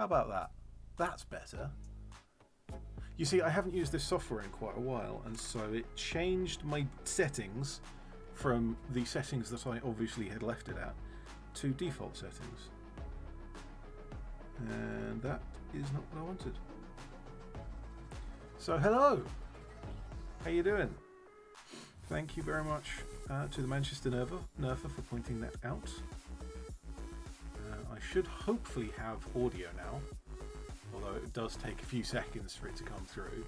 How about that? That's better. You see, I haven't used this software in quite a while, and so it changed my settings from the settings that I obviously had left it at to default settings. And that is not what I wanted. So hello! How you doing? Thank you very much to the Manchester Nerfer for pointing that out. I should hopefully have audio now, although it does take a few seconds for it to come through.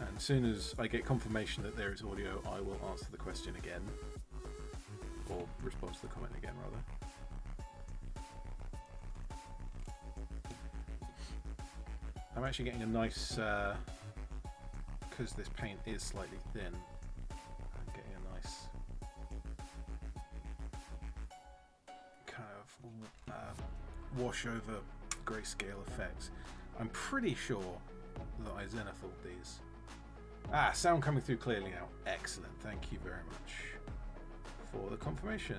And as soon as I get confirmation that there is audio, I will answer the question again, or respond to the comment again rather. I'm actually getting a nice, because this paint is slightly thin, I'm getting a nice kind of wash over grayscale effects. I'm pretty sure that I zenithalled these. Sound coming through clearly now. Excellent, thank you very much for the confirmation.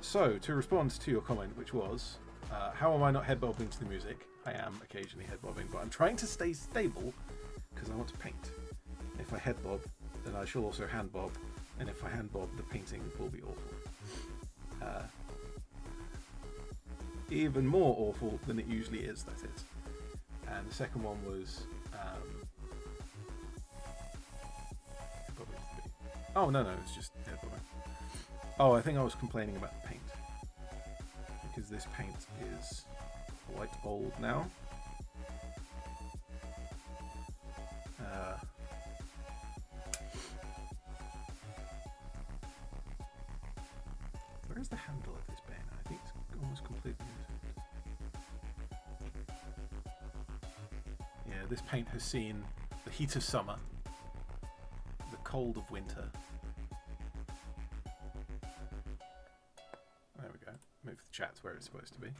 So, to respond to your comment, which was, how am I not head bobbing to the music? I am occasionally head bobbing, but I'm trying to stay stable because I want to paint. If I head bob, then I shall also hand bob, and if I hand bob, the painting will be awful. Even more awful than it usually is, that is. And the second one was oh no, it's just head bobbing. Oh, I think I was complaining about the paint, because this paint is quite old now. Where is the handle of this pen? I think it's almost completely missing. Yeah, this paint has seen the heat of summer, the cold of winter. There we go. Move the chat to where it's supposed to be.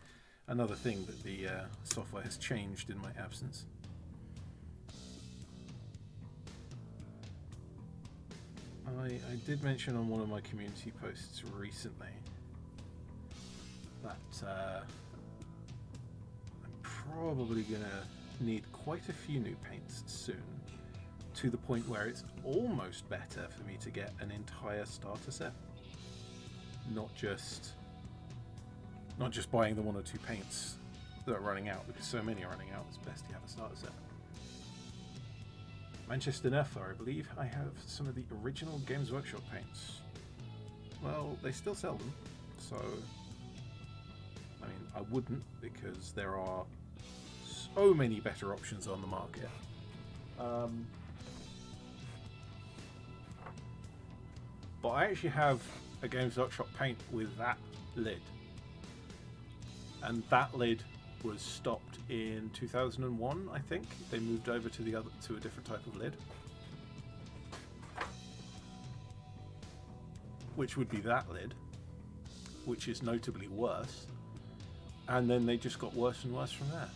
Another thing that the software has changed in my absence. I did mention on one of my community posts recently that I'm probably going to need quite a few new paints soon, to the point where it's almost better for me to get an entire starter set, not just buying the one or two paints that are running out, because so many are running out. It's best to have a starter set. Manchester Nerfer, I believe I have some of the original Games Workshop paints. Well, they still sell them, so I mean, I wouldn't, because there are so many better options on the market. But I actually have a Games Workshop paint with that lid, and that lid was stopped in 2001, I think. They moved over to a different type of lid, which would be that lid, which is notably worse, and then they just got worse and worse from there.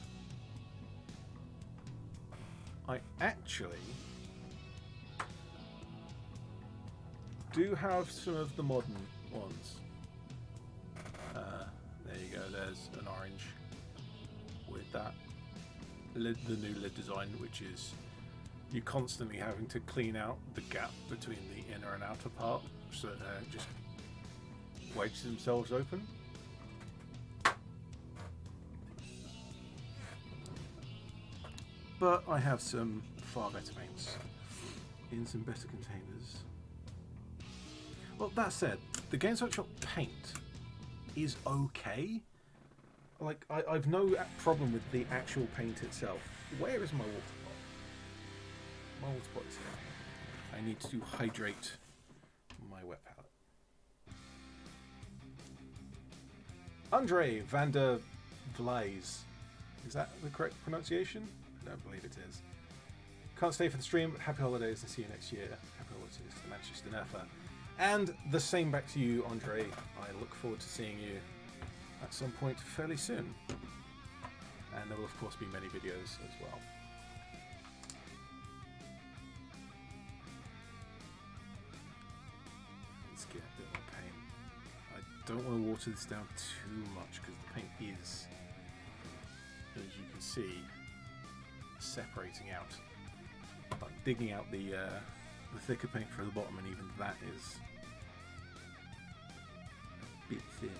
I actually do have some of the modern ones. There you go, there's an orange with that lid, the new lid design, which is you're constantly having to clean out the gap between the inner and outer part so that they just wedge themselves open. But I have some far better paints in some better containers. Well, that said, the Games Workshop paint is okay. Like, I've no problem with the actual paint itself. Where is my water pot? My water pot is here. I need to hydrate my wet palette. Andre van der Vlees. Is that the correct pronunciation? I don't believe it is. Can't stay for the stream, but happy holidays and see you next year. Happy holidays to Manchester Nerfer. And the same back to you, Andre. I look forward to seeing you at some point fairly soon. And there will of course be many videos as well. Let's get a bit more paint. I don't want to water this down too much because the paint is as you can see, separating out, like digging out the thicker paint for the bottom, and even that is a bit thin.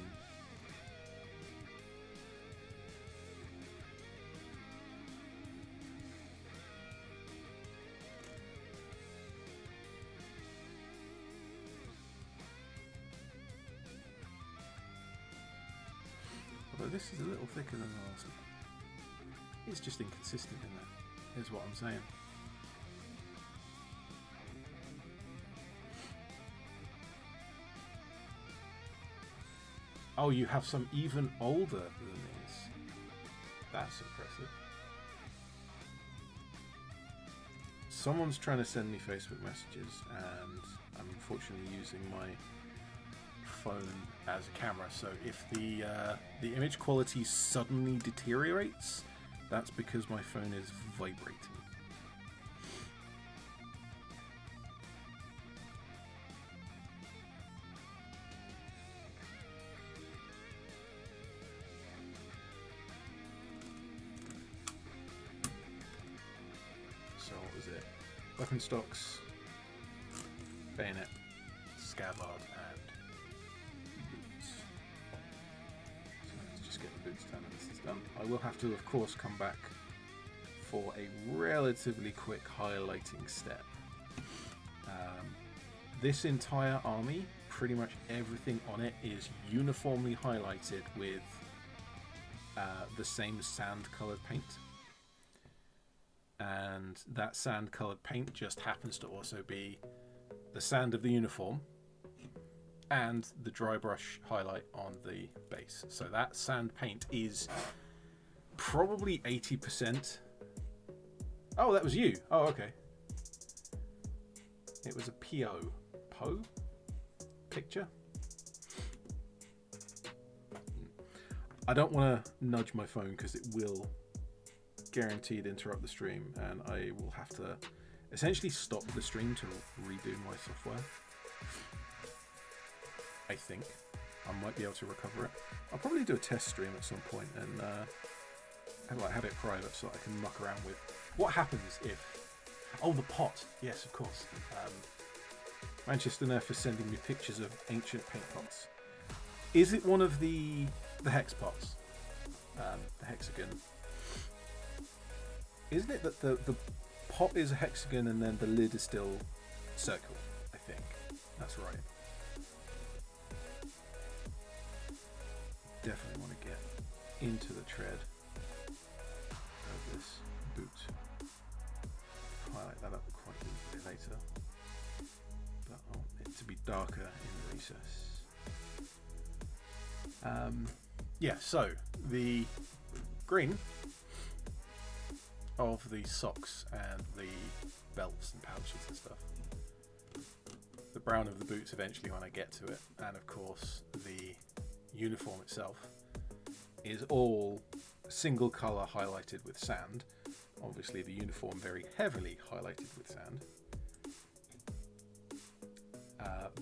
Although this is a little thicker than the last one. It's just inconsistent in that, is what I'm saying. Oh, you have some even older than these. That's impressive. Someone's trying to send me Facebook messages, and I'm unfortunately using my phone as a camera. So if the image quality suddenly deteriorates, that's because my phone is vibrating. So what was it? Weapon stocks, bayonet, scabbard, and boots. So let's just get the boots done and this is done. I will have to, of course, come back for a relatively quick highlighting step. This entire army, pretty much everything on it is uniformly highlighted with the same sand-coloured paint. And that sand-coloured paint just happens to also be the sand of the uniform and the dry brush highlight on the base. So that sand paint is probably 80%. Oh, that was you. Oh, okay. It was a PO picture. I don't want to nudge my phone because it will guaranteed interrupt the stream, and I will have to essentially stop the stream to redo my software. I think I might be able to recover it. I'll probably do a test stream at some point and like have it private so I can muck around with what happens if. Oh, the pot. Yes, of course. Manchester Nerf is sending me pictures of ancient paint pots. Is it one of the hex pots? The hexagon. Isn't it that the pot is a hexagon and then the lid is still circle? I think that's right. Definitely want to get into the tread of this boot. Highlight that up quite easily later, but I want it to be darker in the recess. Yeah, so the green of the socks and the belts and pouches and stuff. The brown of the boots eventually when I get to it, and of course the uniform itself is all single colour highlighted with sand. Obviously the uniform very heavily highlighted with sand.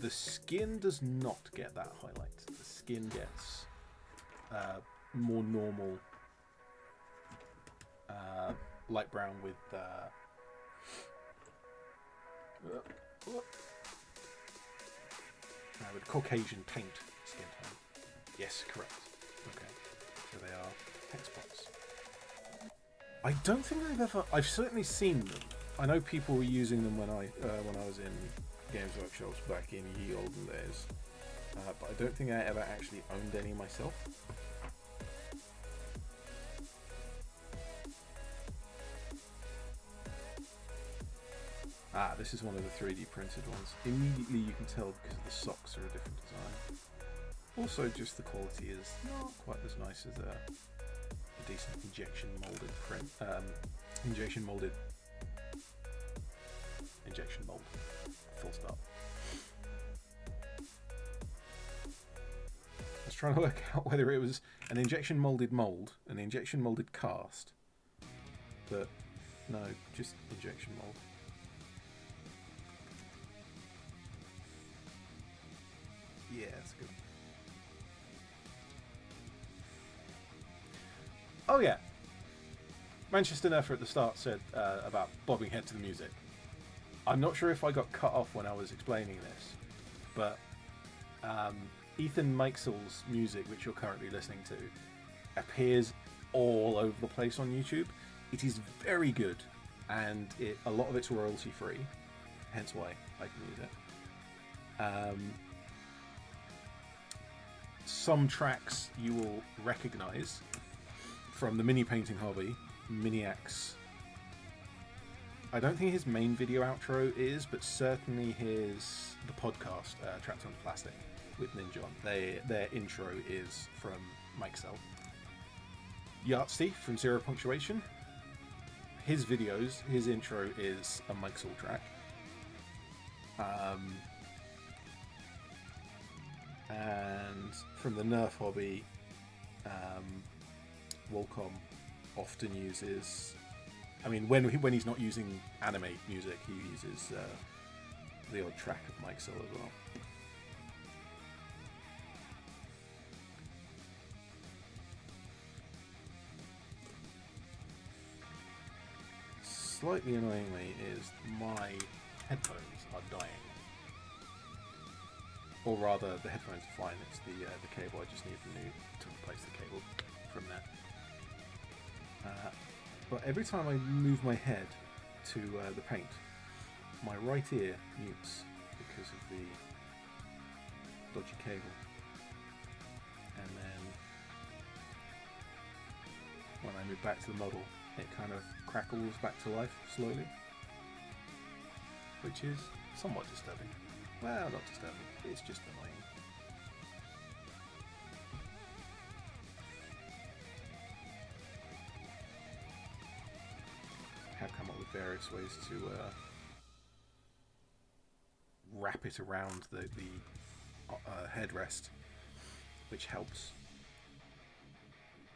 The skin does not get that highlight. The skin gets more normal light brown with Caucasian paint skin tone. Yes, correct. Okay, so they are hex pots. I don't think I've certainly seen them. I know people were using them when I was in Games Workshops back in ye olden days, but I don't think I ever actually owned any myself. Ah, this is one of the 3D printed ones. Immediately you can tell because the socks are a different design. Also, just the quality is not quite as nice as a decent injection molded print. Injection mold. Full stop. I was trying to work out whether it was an injection molded mold, an injection molded cast, but no, just injection mold. Yeah, that's good. Oh yeah, Manchester Nerfer at the start said about bobbing head to the music. I'm not sure if I got cut off when I was explaining this, but Ethan Meixel's music, which you're currently listening to, appears all over the place on YouTube. It is very good, and a lot of it's royalty free, hence why I can use it. Some tracks you will recognize from the mini painting hobby. Miniacs, I don't think his main video outro is, but certainly the podcast Trapped on Plastic with Ninjon. Their intro is from Meixel. Yahtzee from Zero Punctuation. His videos, his intro is a Meixel track. And from the Nerf hobby, Wolcom often uses, I mean, when he's not using anime music, he uses the odd track of Meixel as well. Slightly annoyingly is my headphones are dying. Or rather, the headphones are fine, it's the cable. I just need to replace the cable from there. But every time I move my head to the paint, my right ear mutes because of the dodgy cable. And then when I move back to the model, it kind of crackles back to life slowly, which is somewhat disturbing. Well, not disturbing, it's just annoying. Have come up with various ways to wrap it around the headrest, which helps,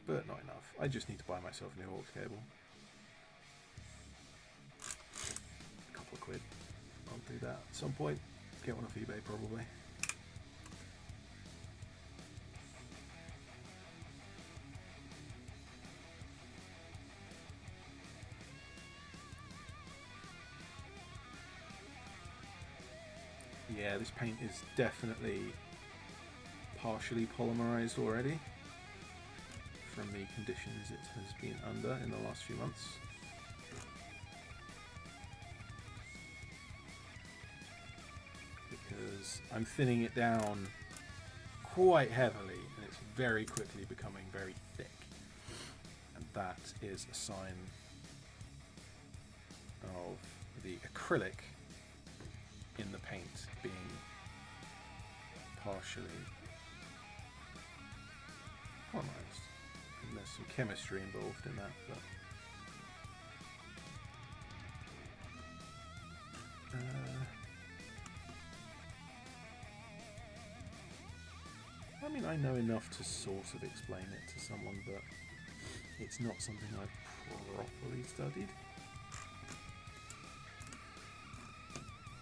but not enough. I just need to buy myself a new aux cable. A couple of quid. I'll do that at some point. Get one off eBay probably. Yeah, this paint is definitely partially polymerized already from the conditions it has been under in the last few months. Because I'm thinning it down quite heavily and it's very quickly becoming very thick. And that is a sign of the acrylic in the paint being partially polymerized. And there's some chemistry involved in that, but I mean, I know enough to sort of explain it to someone, but it's not something I've properly studied.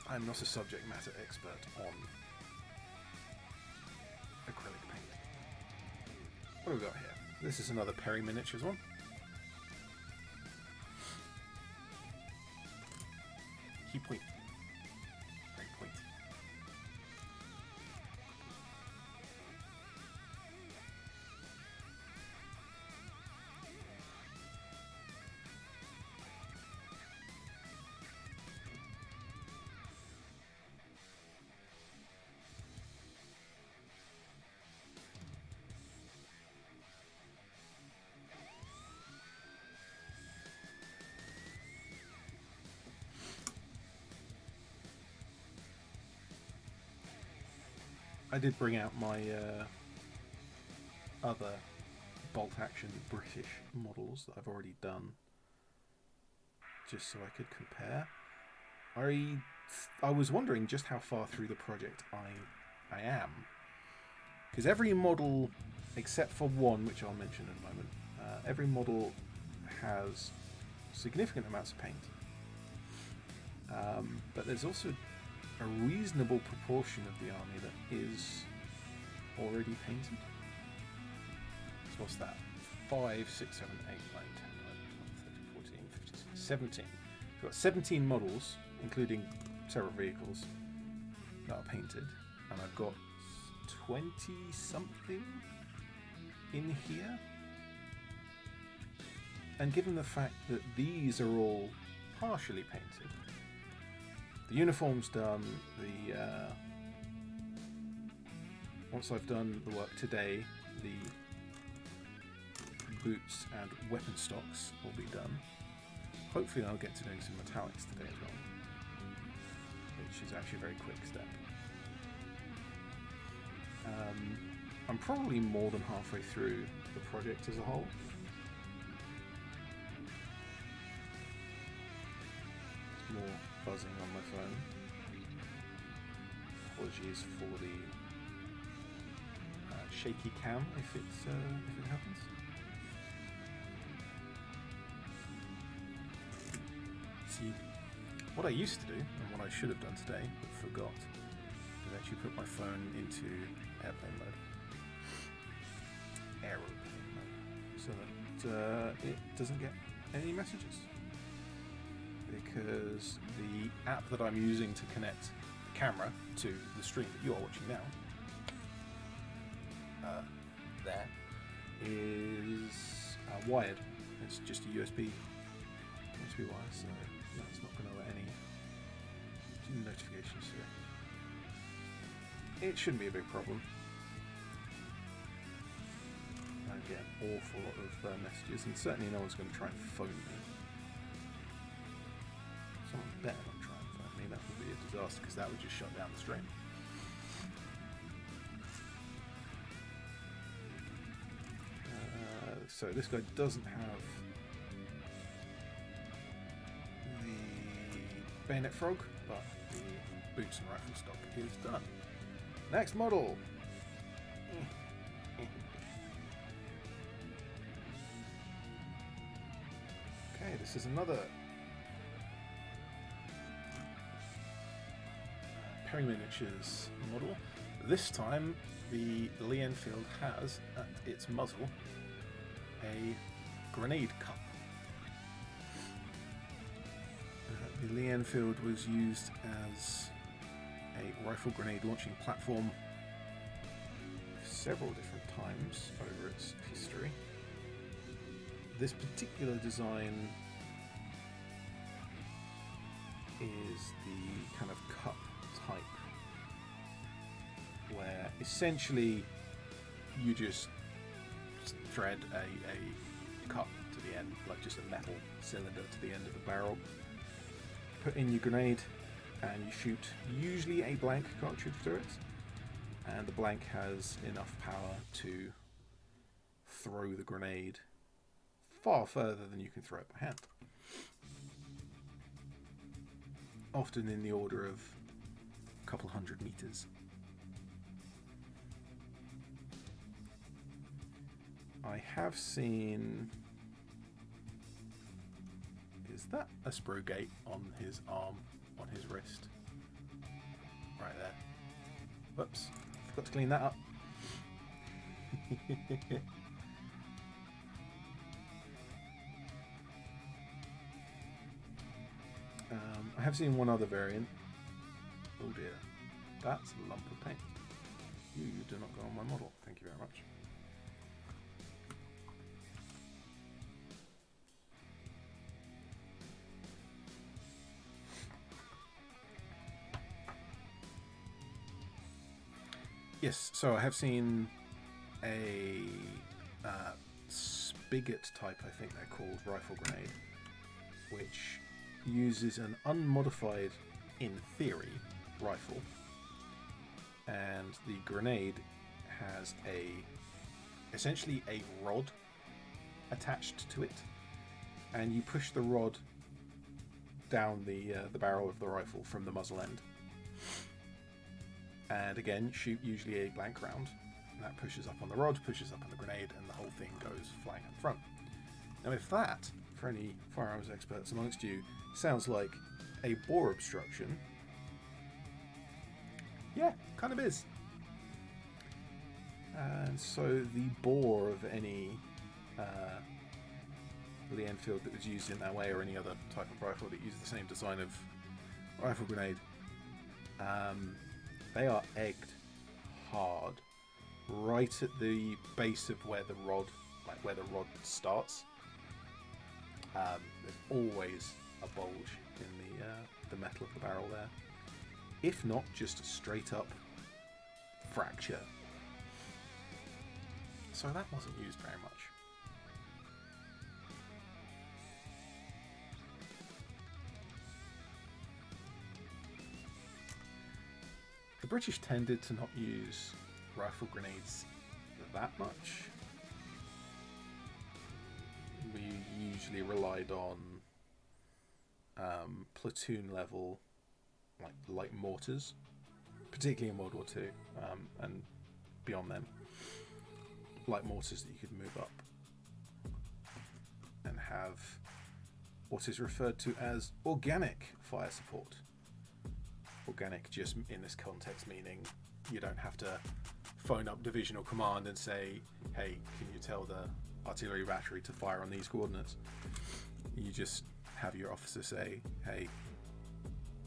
I'm not a subject matter expert on acrylic paint. What have we got here? This is another Perry Miniatures one. Key point. Very pointy. I did bring out my other bolt action British models that I've already done, just so I could compare. I was wondering just how far through the project I am, because every model except for one, which I'll mention in a moment, every model has significant amounts of paint, but there's also a reasonable proportion of the army that is already painted. So what's that? 5, 6, 7, 8, 9, 10, 11, 12, 13, 17. I've got 17 models, including several vehicles that are painted, and I've got 20 something in here. And given the fact that these are all partially painted, the uniform's done, once I've done the work today, the boots and weapon stocks will be done. Hopefully I'll get to doing some metallics today as well, which is actually a very quick step. I'm probably more than halfway through the project as a whole. More buzzing on my phone. Apologies for the shaky cam if it happens. See, what I used to do and what I should have done today but forgot is actually put my phone into airplane mode, so that it doesn't get any messages. Because the app that I'm using to connect the camera to the stream that you are watching now, there, is wired. It's just a USB wire, so that's not going to let any notifications through. It shouldn't be a big problem. I get an awful lot of messages, and certainly no one's going to try and phone me. Someone better not try and phone me, that would be a disaster, because that would just shut down the stream. So this guy doesn't have the bayonet frog, but the boots and rifle stock is done. Next model! Okay, this is another Perry Miniatures model. This time the Lee Enfield has at its muzzle a grenade cup. The Lee Enfield was used as a rifle grenade launching platform several different times over its history. This particular design is the kind of cup type, where essentially you just thread a cup to the end, like just a metal cylinder to the end of the barrel. Put in your grenade and you shoot usually a blank cartridge through it, and the blank has enough power to throw the grenade far further than you can throw it by hand. Often in the order of a couple hundred meters. I have seen... Is that a sprue gate on his arm, on his wrist? Right there. Whoops, forgot to clean that up. I have seen one other variant. Oh dear, that's a lump of paint. You do not go on my model, thank you very much. Yes, so I have seen a spigot type, I think they're called, rifle grenade, which uses an unmodified, in theory, rifle, and the grenade has essentially a rod attached to it, and you push the rod down the barrel of the rifle from the muzzle end. And again, shoot usually a blank round. And that pushes up on the rod, pushes up on the grenade, and the whole thing goes flying up front. Now if that, for any firearms experts amongst you, sounds like a bore obstruction, yeah, kind of is. And so the bore of any the Enfield that was used in that way, or any other type of rifle that used the same design of rifle grenade. They are egged hard right at the base of where the rod, like where the rod starts. There's always a bulge in the metal of the barrel there. If not, just a straight up fracture. So that wasn't used very much. The British tended to not use rifle grenades that much. We usually relied on platoon level, like mortars, particularly in World War II, and beyond them, light mortars that you could move up and have what is referred to as organic fire support. Organic just in this context meaning you don't have to phone up divisional command and say, hey, can you tell the artillery battery to fire on these coordinates? You just have your officer say, hey,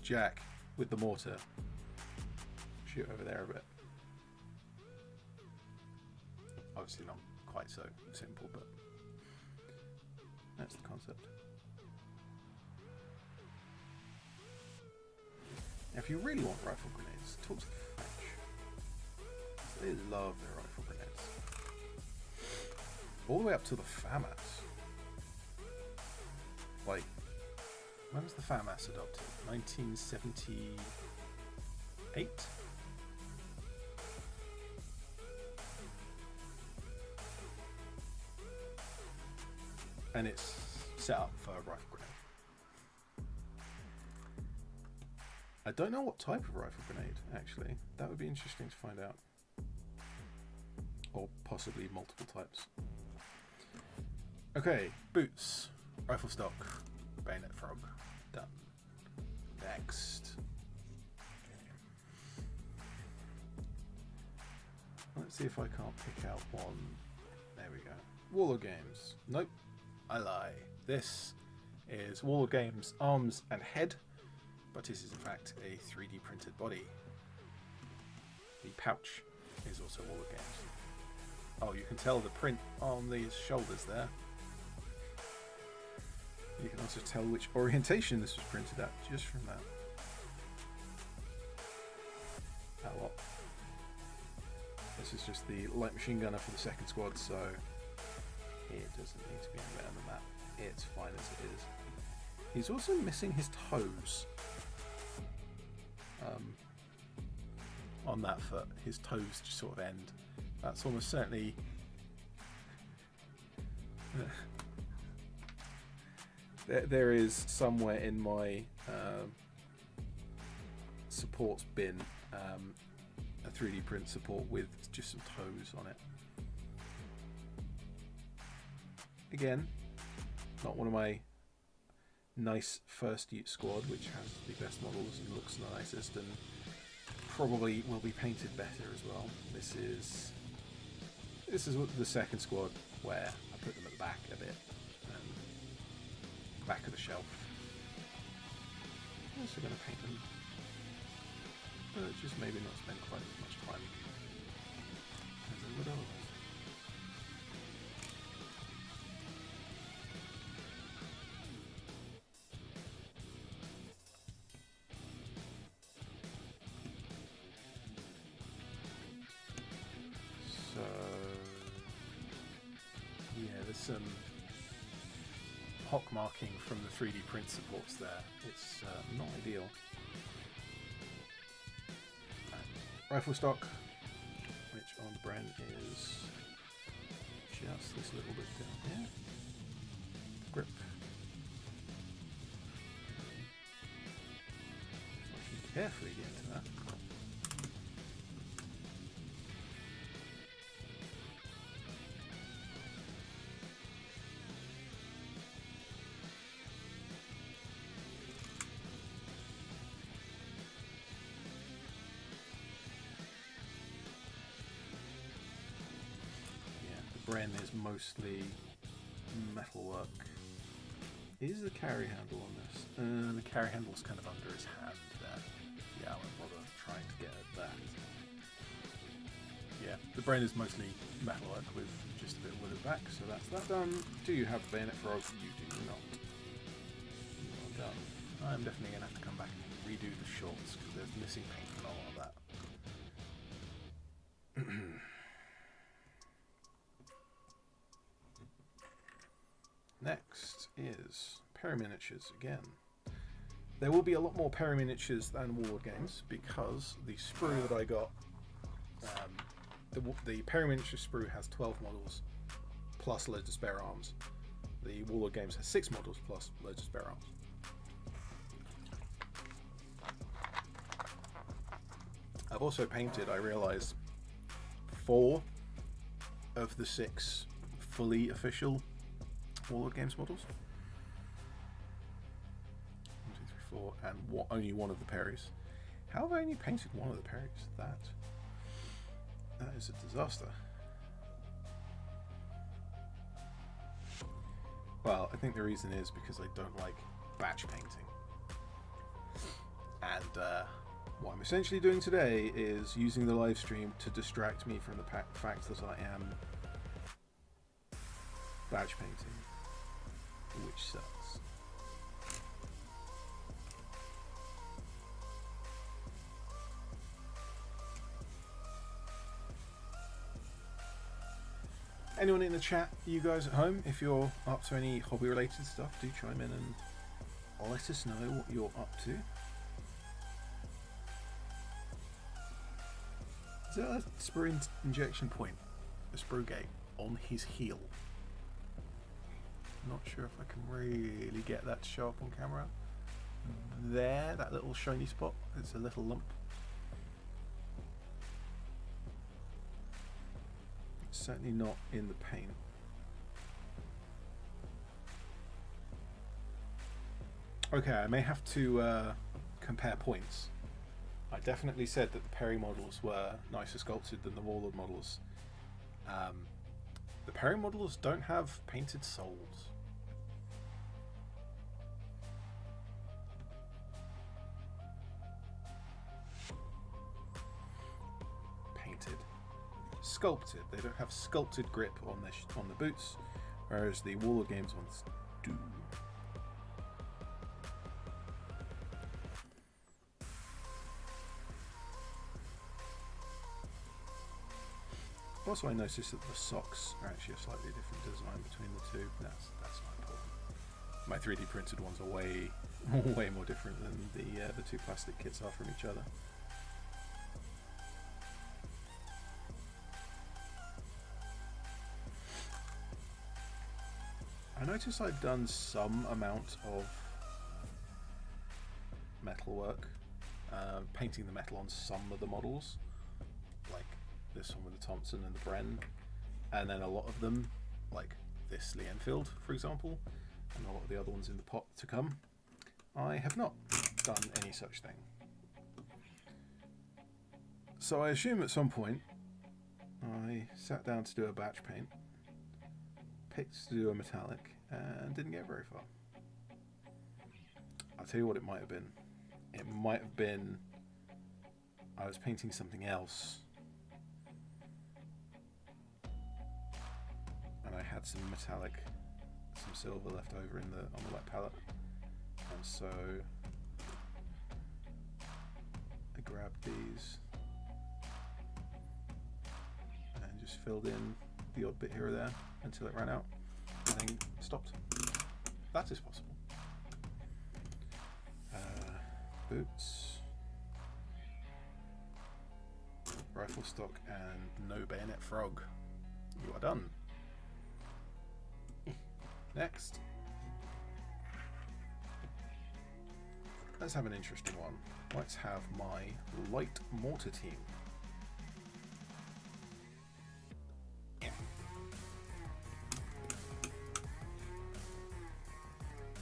Jack, with the mortar, shoot over there a bit. Obviously not quite so simple, but that's the concept. Now, if you really want rifle grenades, talk to the French. They love their rifle grenades. All the way up to the FAMAS. Like, when was the FAMAS adopted? 1978? And it's set up for a rifle grenade. I don't know what type of rifle grenade, actually. That would be interesting to find out. Or possibly multiple types. Okay, boots, rifle stock, bayonet frog, done. Next. Let's see if I can't pick out one. There we go. Warlord Games. Nope, I lie. This is Warlord Games arms and head, but this is in fact a 3D printed body. The pouch is also Warlord Games. Oh, you can tell the print on these shoulders there. You can also tell which orientation this was printed at just from that. Oh well. This is just the light machine gunner for the second squad, so it doesn't need to be any better than that. It's fine as it is. He's also missing his toes. On that foot, his toes just sort of end. That's almost certainly there is somewhere in my supports bin a 3D print support with just some toes on it. Again, not one of my nice first use squad, which has the best models and looks the nicest, and probably will be painted better as well. This is the second squad where I put them at the back a bit, and back of the shelf. I'm also going to paint them, but just maybe not spend quite as much time as I would otherwise. So yeah, there's some pock marking from the 3D print supports there. It's not ideal. Rifle stock, which on the brand is just this little bit down here. Grip. So I can carefully get into that. Bren is mostly metalwork Is the carry handle on this? The carry handle's kind of under his hand there. Yeah, I won't bother trying to get at that. Yeah, the brain is mostly metalwork with just a bit of wood back, so that's that done. Do you have bayonet frog? You do not. Well done. I'm definitely going to have to come back and redo the shorts because there's missing paint and all of that. Next is Peri-miniatures again. There will be a lot more Peri-miniatures than Warlord games because the sprue that I got, the Peri-miniature sprue has 12 models plus loads of spare arms. The Warlord games has 6 models plus loads of spare arms. I've also painted, I realise, 4 of the 6 fully official Warlord Games models. 1, 2, 3, 4, and only one of the Peris. How have I only painted one of the Peris? That is a disaster. Well, I think the reason is because I don't like batch painting. And what I'm essentially doing today is using the live stream to distract me from the fact that I am batch painting, which sucks. Anyone in the chat, you guys at home, if you're up to any hobby related stuff, do chime in and let us know what you're up to. Is that a sprue injection point, a sprue gate, on his heel? Not sure if I can really get that to show up on camera. There, that little shiny spot, it's a little lump. It's certainly not in the paint. Okay, I may have to compare points. I definitely said that the Peri models were nicer sculpted than the Warlord models. The Peri models don't have painted soles. Painted. Sculpted. They don't have sculpted grip on the boots, whereas the Warlord Games ones do. Also, I noticed that the socks are actually a slightly different design between the two. That's not important. My 3D printed ones are way more different than the two plastic kits are from each other. I noticed I'd done some amount of metal work, painting the metal on some of the models, like this one with the Thompson and the Bren, and then a lot of them, like this Lee Enfield, for example, and a lot of the other ones in the pot to come, I have not done any such thing. So I assume at some point I sat down to do a batch paint, picked to do a metallic, and didn't get very far. I'll tell you what it might have been. It might have been I was painting something else, and I had some metallic, some silver left over on the wet palette, and so I grabbed these and just filled in the odd bit here or there until it ran out, and then stopped. That is possible. Boots, rifle stock, and no bayonet frog. You are done. Next, let's have an interesting one. Let's have my light mortar team.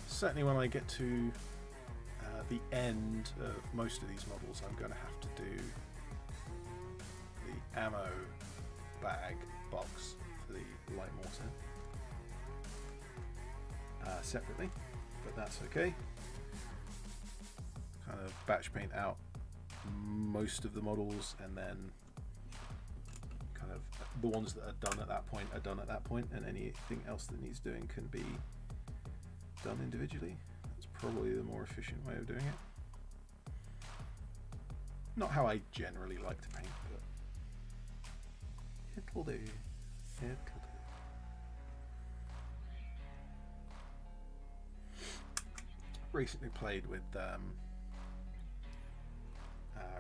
Certainly when I get to the end of most of these models, I'm going to have to do the ammo bag box for the light mortar separately. but that's okay. Kind of batch paint out most of the models, and then kind of the ones that are done at that point are done at that point, and anything else that needs doing can be done individually. That's probably the more efficient way of doing it. Not how I generally like to paint, but it'll do. It'll do. Recently played with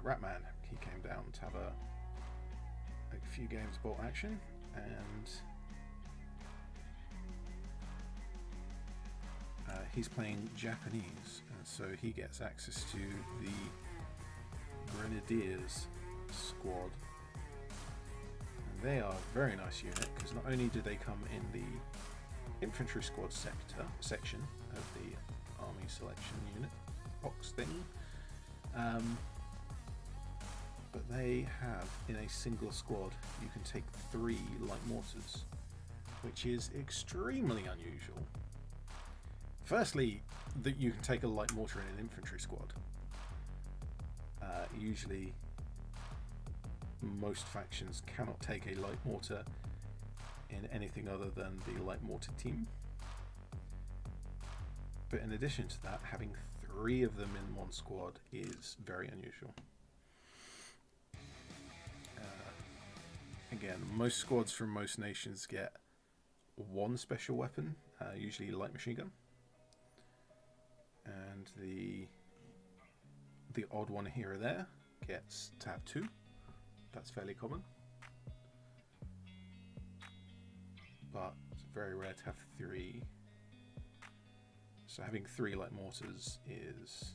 Ratman. He came down to have a few games bought action, and he's playing Japanese, and so he gets access to the Grenadiers squad, and they are a very nice unit, because not only do they come in the infantry squad section of the army selection unit box thing, but they have, in a single squad, you can take 3 light mortars, which is extremely unusual. Firstly, that you can take a light mortar in an infantry squad. Usually most factions cannot take a light mortar in anything other than the light mortar team. But in addition to that, having 3 of them in one squad is very unusual. Again, most squads from most nations get 1 special weapon, usually light machine gun, and the odd one here or there gets to have 2. That's fairly common, but it's very rare to have 3. So having 3 light mortars is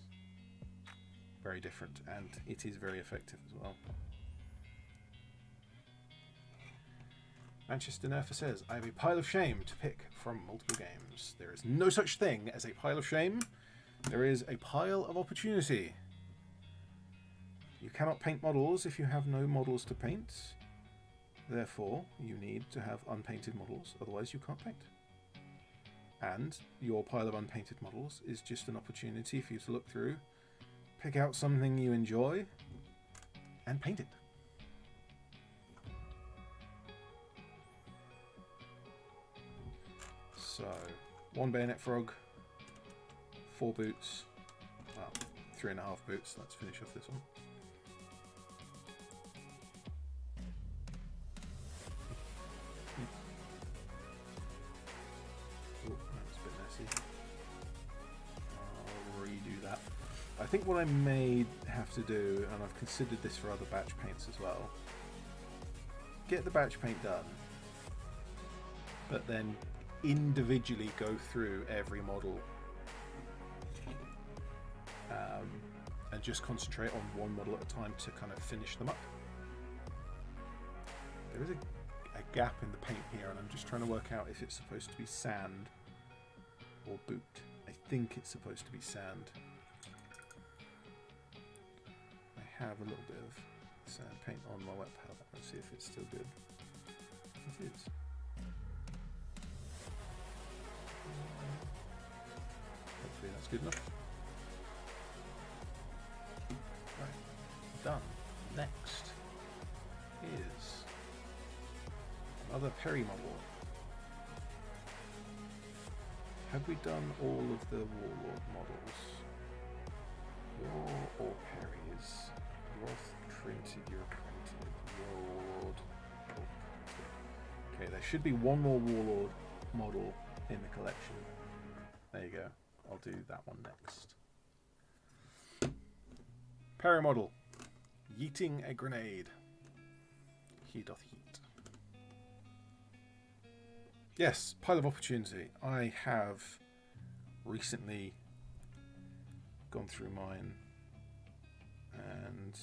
very different, and it is very effective as well. Manchester Nerfer says, I have a pile of shame to pick from multiple games. There is no such thing as a pile of shame. There is a pile of opportunity. You cannot paint models if you have no models to paint. Therefore, you need to have unpainted models, otherwise you can't paint. And your pile of unpainted models is just an opportunity for you to look through, pick out something you enjoy, and paint it. So, 1 bayonet frog, 4 boots, well, 3.5 boots. Let's finish off this one. Oh, that's a bit messy. I'll redo that. I think what I may have to do, and I've considered this for other batch paints as well, get the batch paint done, but then individually go through every model and just concentrate on one model at a time to kind of finish them up. There is a gap in the paint here, and I'm just trying to work out if it's supposed to be sand or boot. I think it's supposed to be sand. I have a little bit of sand paint on my wet palette. Let's see if it's still good. It is. Hopefully that's good enough. Right, done. Next is another Perry model. Have we done all of the Warlord models? War or Perry's? Roth printed, you're printed. Warlord or printed. Okay, there should be one more Warlord model in the collection. There you go. I'll do that one next. Perry model. Yeeting a grenade. He doth yeet. Yes, pile of opportunity. I have recently gone through mine, and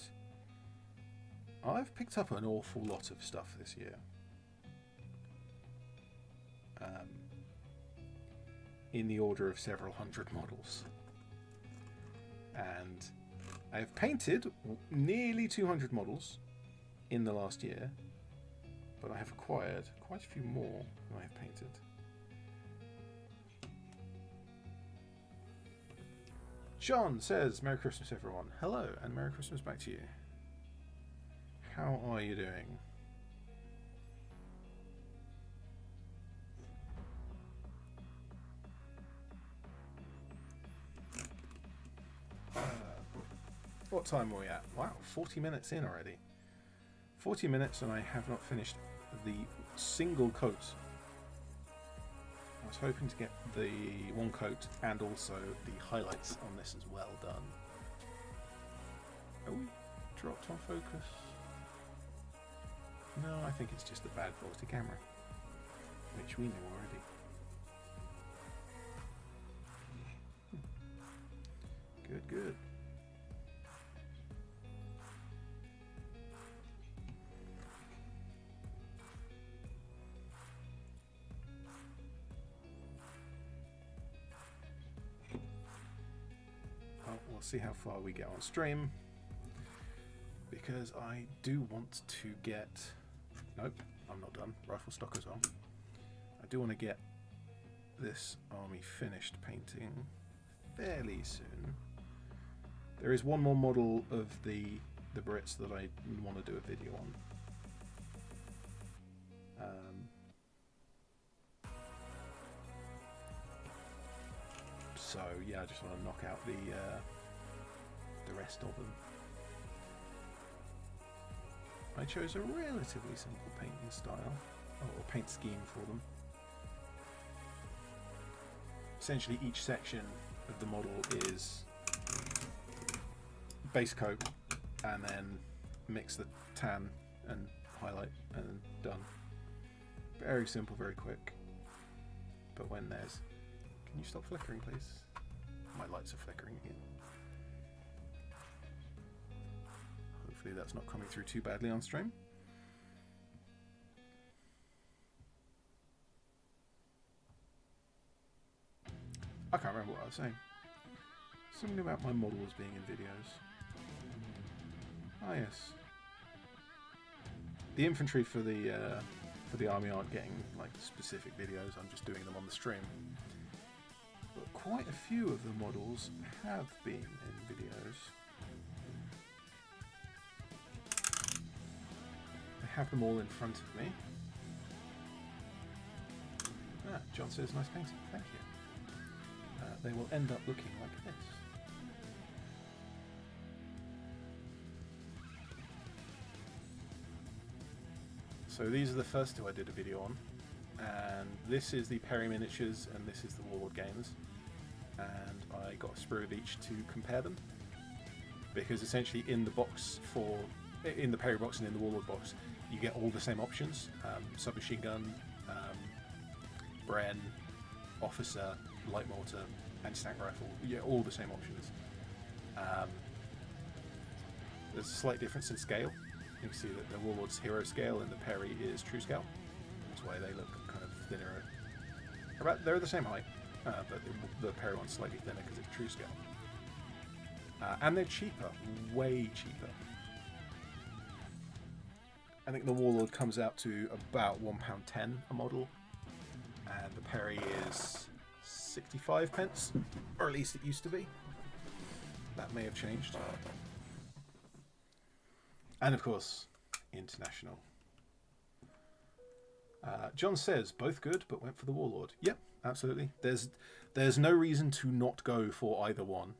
I've picked up an awful lot of stuff this year. In the order of several hundred models, and I have painted nearly 200 models in the last year, but I have acquired quite a few more than I have painted. John says, Merry Christmas, everyone. Hello, and Merry Christmas back to you. How are you doing? What time are we at? Wow, 40 minutes in already. 40 minutes and I have not finished the single coat. I was hoping to get the one coat and also the highlights on this as well done. Are we dropped on focus? No, I think it's just a bad quality camera, which we knew already. Good, good. We'll see how far we get on stream, because I do want to get... Nope, I'm not done. Rifle stock as well. I do want to get this army finished painting fairly soon. There is one more model of the Brits that I want to do a video on. So yeah, I just want to knock out the rest of them. I chose a relatively simple painting style, or paint scheme for them. Essentially each section of the model is base coat and then mix the tan and highlight and done. Very simple, very quick. But when there's... Can you stop flickering, please? My lights are flickering again. Hopefully that's not coming through too badly on stream. I can't remember what I was saying. Something about my models being in videos. Ah, yes. The infantry for the army aren't getting like specific videos. I'm just doing them on the stream. But quite a few of the models have been in videos. I have them all in front of me. Ah, John says, nice painting. Thank you. They will end up looking like this. So these are the first two I did a video on, and this is the Perry miniatures and this is the Warlord games, and I got a sprue of each to compare them, because essentially in the box in the Perry box and in the Warlord box you get all the same options, submachine gun, Bren, officer, light mortar, anti-tank rifle, yeah, all the same options. There's a slight difference in scale. You can see that the Warlord's hero scale and the Perry is true scale. That's why they look kind of thinner. They're the same height, but the Perry one's slightly thinner because it's true scale. And they're cheaper, way cheaper. I think the Warlord comes out to about £1.10 a model, and the Perry is 65 pence, or at least it used to be. That may have changed. And of course, international. John says, both good, but went for the Warlord. Yep, absolutely. There's no reason to not go for either one.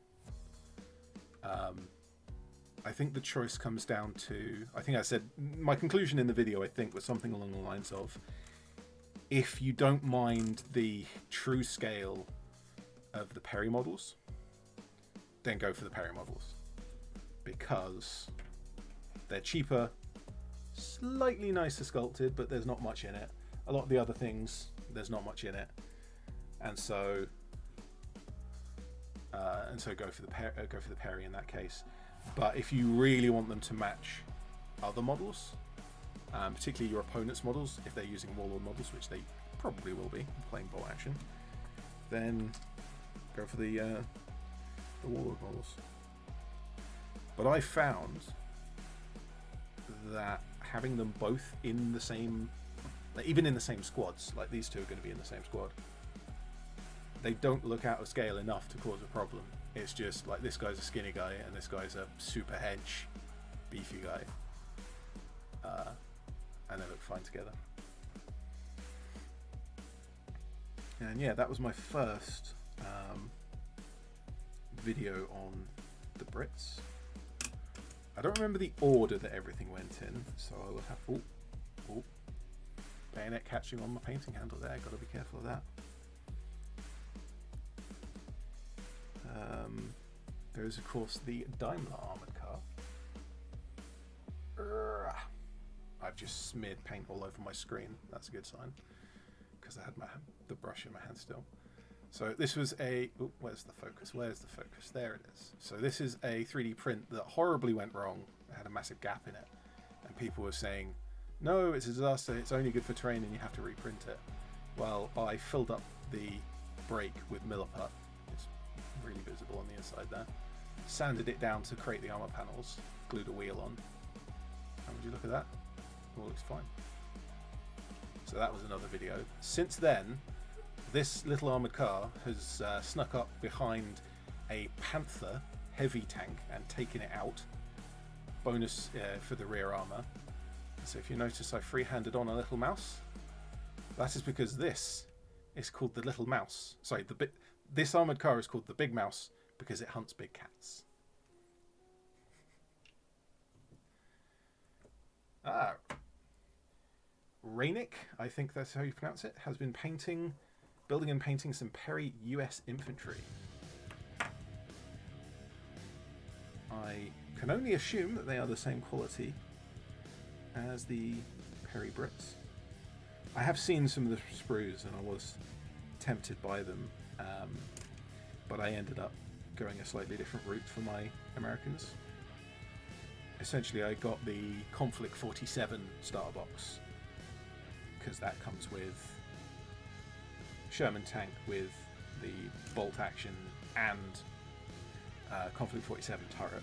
I think the choice comes down to, I think I said, my conclusion in the video, I think, was something along the lines of, if you don't mind the true scale of the Perry models, then go for the Perry models. Because they're cheaper, slightly nicer sculpted, but there's not much in it. A lot of the other things, there's not much in it, and so go for the Perry in that case. But if you really want them to match other models, particularly your opponent's models, if they're using Warlord models, which they probably will be, playing bolt action, then go for the Warlord models. But I found that having them both in the same, like even in the same squads, like these two are going to be in the same squad, they don't look out of scale enough to cause a problem. It's just like this guy's a skinny guy and this guy's a super hench, beefy guy. And they look fine together. And yeah, that was my first video on the Brits. I don't remember the order that everything went in, so I will have... Oh, bayonet catching on my painting handle there, gotta be careful of that. There is of course the Daimler armoured car. I've just smeared paint all over my screen, that's a good sign, because I had the brush in my hand still. So this was a... Oh, where's the focus? Where's the focus? There it is. So this is a 3D print that horribly went wrong. It had a massive gap in it. And people were saying, no, it's a disaster. It's only good for terrain and you have to reprint it. Well, I filled up the break with Milliput. It's really visible on the inside there. Sanded it down to create the armor panels. Glued a wheel on. And would you look at that? All looks fine. So that was another video. Since then, this little armoured car has snuck up behind a Panther heavy tank and taken it out. Bonus for the rear armour. So if you notice, I free-handed on a little mouse. That is because this is called the Little Mouse. Sorry, this armoured car is called the Big Mouse because it hunts big cats. Rainick, I think that's how you pronounce it, has been building and painting some Perry US infantry. I can only assume that they are the same quality as the Perry Brits. I have seen some of the sprues and I was tempted by them, but I ended up going a slightly different route for my Americans. Essentially, I got the Conflict 47 starter box because that comes with Sherman tank with the bolt action and Conflict 47 turret,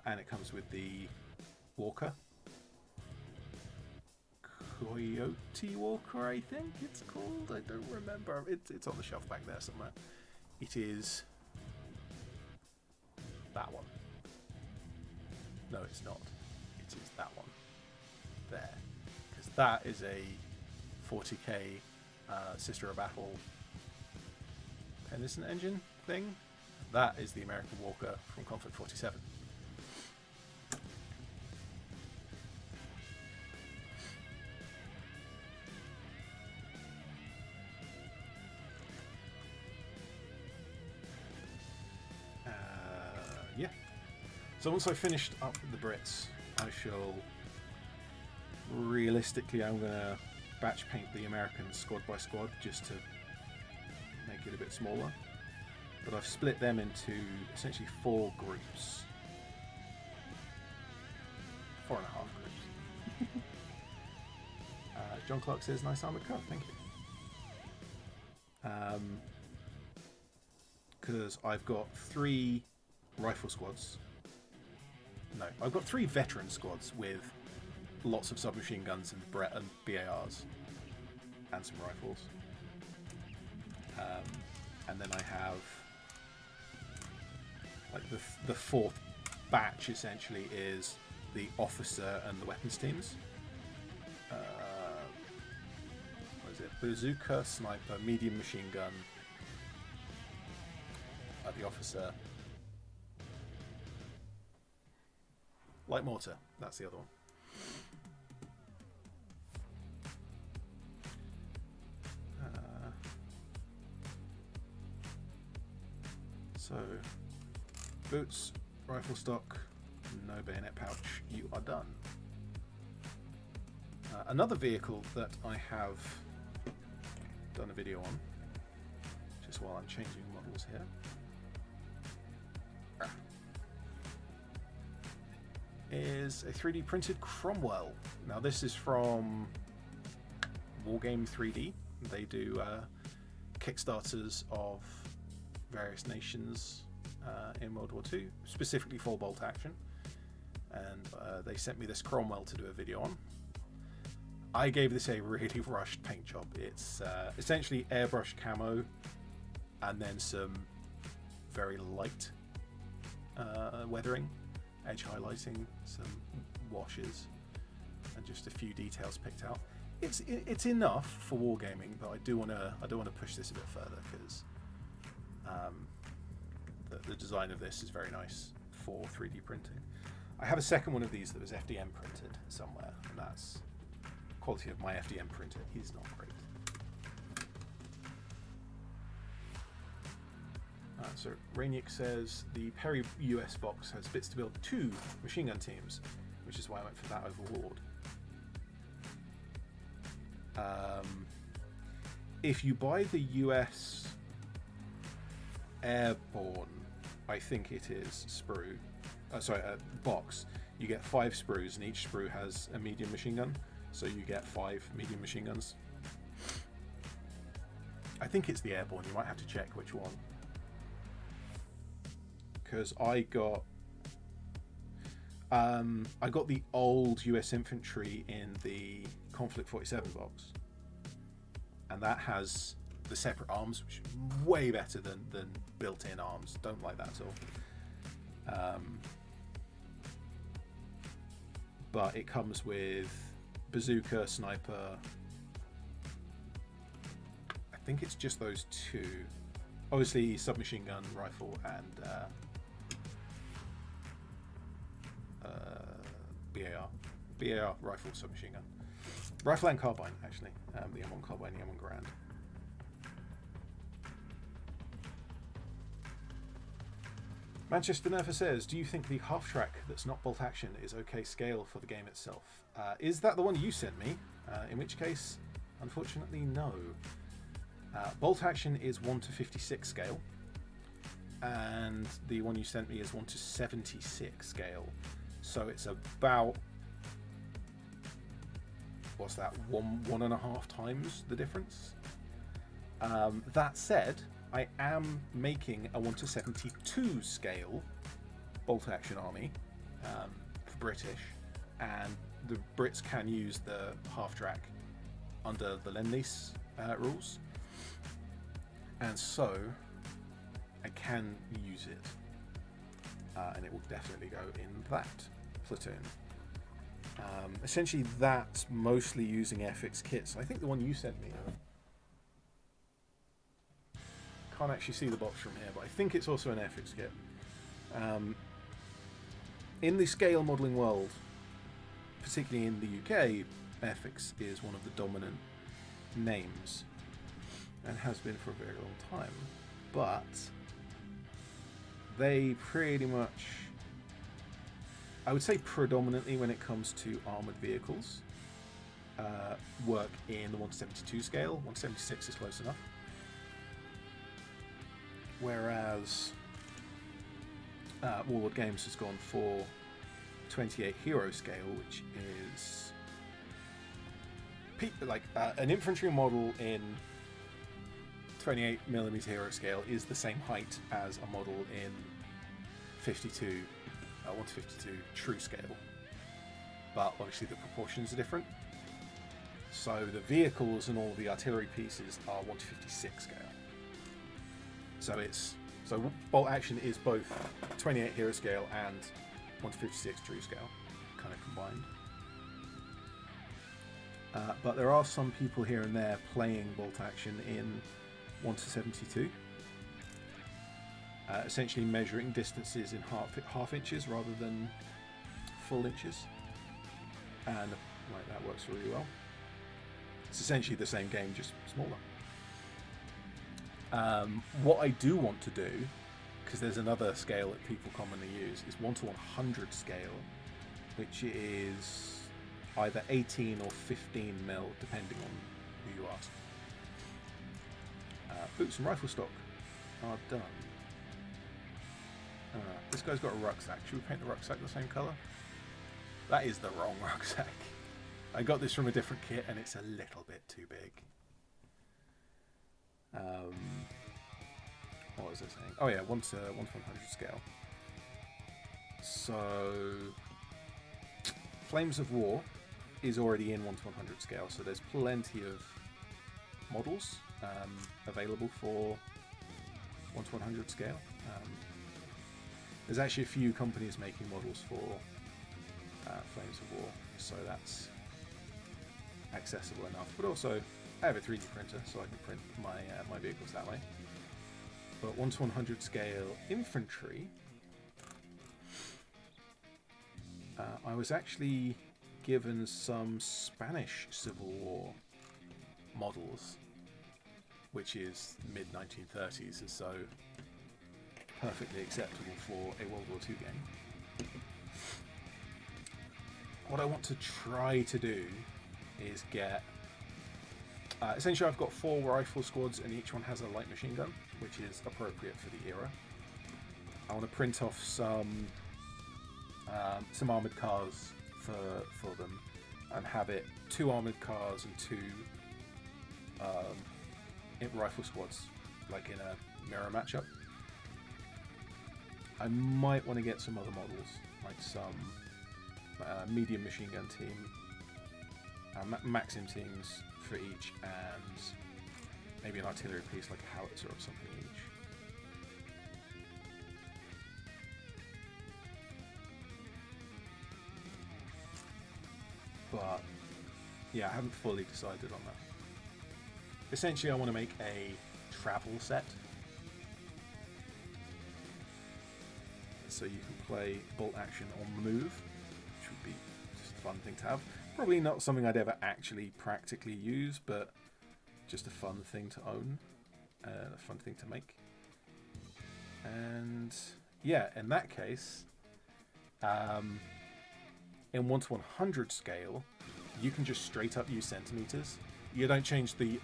and it comes with the Walker, Coyote Walker, I think it's called. I don't remember. It's on the shelf back there somewhere. It is that one. No, it's not. It is that one there, because that is a 40k Sister of Battle Pennison engine thing. That is the American Walker from Conflict 47. Yeah. So once I've finished up with the Brits, I shall realistically, I'm going to batch paint the Americans squad by squad just to make it a bit smaller. But I've split them into essentially 4 groups. 4.5 groups. John Clark says, nice armoured car, thank you. Because I've got 3 rifle squads. No, I've got 3 veteran squads with lots of submachine guns and BARs and some rifles. And then I have like the 4th batch essentially is the officer and the weapons teams. What is it? Bazooka, sniper, medium machine gun, the officer, light mortar, that's the other one. So, boots, rifle stock, no bayonet pouch, you are done. Another vehicle that I have done a video on, just while I'm changing models here, is a 3D printed Cromwell. Now this is from Wargame 3D. They do Kickstarters of various nations in World War II, specifically for bolt action, and they sent me this Cromwell to do a video on. I gave this a really rushed paint job. It's essentially airbrush camo and then some very light weathering, edge highlighting, some washes, and just a few details picked out. It's enough for wargaming, but I do want to push this a bit further because the design of this is very nice for 3D printing. I have a second one of these that was FDM printed somewhere, and that's quality of my FDM printer is not great. So Rainick says the Perry US box has bits to build 2 machine gun teams, which is why I went for that over Ward. If you buy the US Airborne, I think it is sprue, box, you get 5 sprues, and each sprue has a medium machine gun, so you get 5 medium machine guns. I think it's the Airborne, you might have to check which one. Because I got the old US Infantry in the Conflict 47 box, and that has the separate arms, which is way better than built-in arms. Don't like that at all. But it comes with bazooka, sniper. I think it's just those 2. Obviously, submachine gun, rifle, and BAR rifle, submachine gun, rifle and carbine. Actually, the M1 carbine, the M1 Grand. Manchester Nerfa says, do you think the half track that's not bolt action is okay scale for the game itself? Is that the one you sent me? In which case, unfortunately, no. Bolt action is 1:56 scale, and the one you sent me is 1:76 scale. So it's about, what's that, one and a half times the difference. That said, I am making a 1:72 scale bolt action army for British, and the Brits can use the half track under the Lend-Lease rules, and so I can use it, and it will definitely go in that platoon. Essentially, that's mostly using FX kits. I think the one you sent me, can't actually see the box from here, but I think it's also an FX kit. In the scale modelling world, particularly in the UK, FX is one of the dominant names and has been for a very long time, but they pretty much, I would say predominantly when it comes to armoured vehicles, work in the 1:72 scale. 1:76 is close enough. Whereas Warlord Games has gone for 28 hero scale, which is like an infantry model in 28mm hero scale is the same height as a model in 1:52 true scale, but obviously the proportions are different. So the vehicles and all the artillery pieces are 1:56 scale. So bolt action is both 28 hero scale and 1:56 true scale, kind of combined. But there are some people here and there playing bolt action in 1:72, essentially measuring distances in half inches rather than full inches, and right, that works really well. It's essentially the same game, just smaller. What I do want to do, because there's another scale that people commonly use, is 1:100 scale, which is either 18 or 15 mil, depending on who you ask. Boots and rifle stock are done. This guy's got a rucksack. Should we paint the rucksack the same colour? That is the wrong rucksack. I got this from a different kit and it's a little bit too big. What was it saying? Oh yeah, 1:100 scale. So Flames of War is already in 1:100 scale, so there's plenty of models available for 1:100 scale. There's actually a few companies making models for Flames of War, so that's accessible enough. But also, I have a 3D printer, so I can print my vehicles that way. But 1/100 scale infantry, I was actually given some Spanish Civil War models, which is mid-1930s, and so perfectly acceptable for a World War II game. What I want to try to do is get... essentially I've got 4 rifle squads and each one has a light machine gun, which is appropriate for the era. I want to print off some armoured cars for them and have it 2 armoured cars and 2 rifle squads, like in a mirror matchup. I might want to get some other models, like some medium machine gun team, maxim teams for each, and maybe an artillery piece like a howitzer or something each. But yeah, I haven't fully decided on that. Essentially, I want to make a travel set, so you can play bolt action on the move, which would be just a fun thing to have. Probably not something I'd ever actually practically use, but just a fun thing to own, a fun thing to make. And yeah, in that case, in 1/100 scale, you can just straight up use centimeters. You don't change the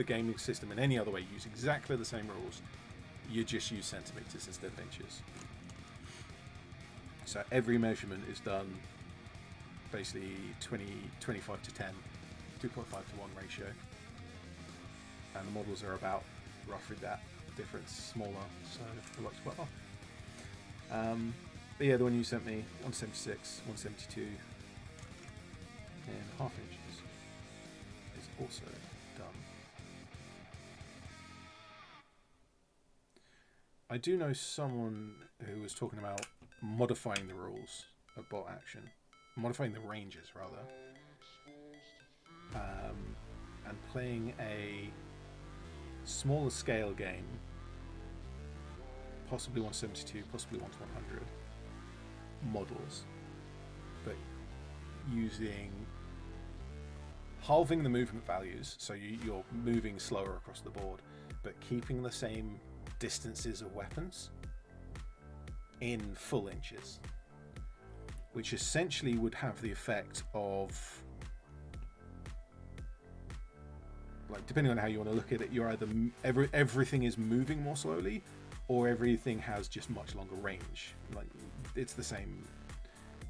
gaming system in any other way. You use exactly the same rules. You just use centimeters instead of inches. So every measurement is done basically 25 to 10, 2.5 to 1 ratio. And the models are about roughly that difference, smaller, so it looks quite well. But yeah, the one you sent me, 176, 172 and half inches is also done. I do know someone who was talking about modifying the rules of bolt action, modifying the ranges rather, and playing a smaller scale game, possibly 172, possibly 1/100 models, but using halving the movement values, so you're moving slower across the board, but keeping the same distances of weapons in full inches, which essentially would have the effect of, like, depending on how you want to look at it, you're either everything is moving more slowly, or everything has just much longer range. Like, it's the same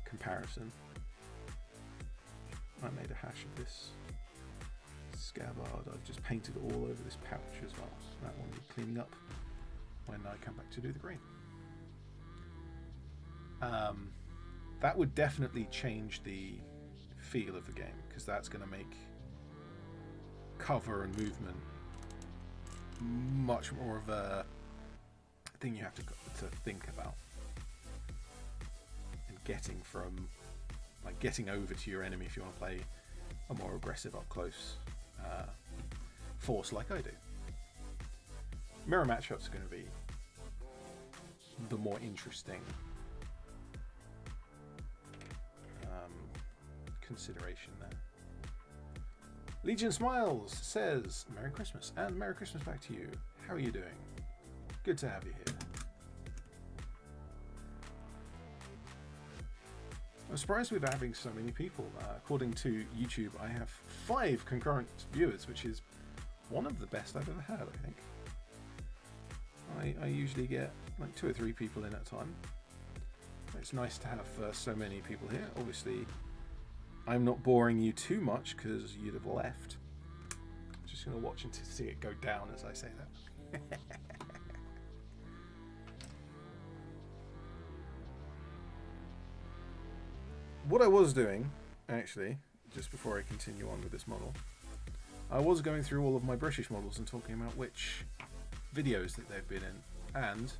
comparison. I made a hash of this scabbard. I've just painted all over this pouch as well. That one will be cleaning up when I come back to do the green. That would definitely change the feel of the game, because that's going to make cover and movement much more of a thing you have to think about, and getting over to your enemy if you want to play a more aggressive up close force like I do. Mirror matchups are going to be the more interesting consideration there. Legion Smiles says, Merry Christmas, and Merry Christmas back to you. How are you doing? Good to have you here. I'm surprised with having so many people. According to YouTube, I have 5 concurrent viewers, which is one of the best I've ever had, I think. I usually get like 2 or 3 people in at a time. It's nice to have so many people here. Obviously, I'm not boring you too much because you'd have left. I'm just going to watch and to see it go down as I say that. What I was doing, actually, just before I continue on with this model, I was going through all of my British models and talking about which videos that they've been in And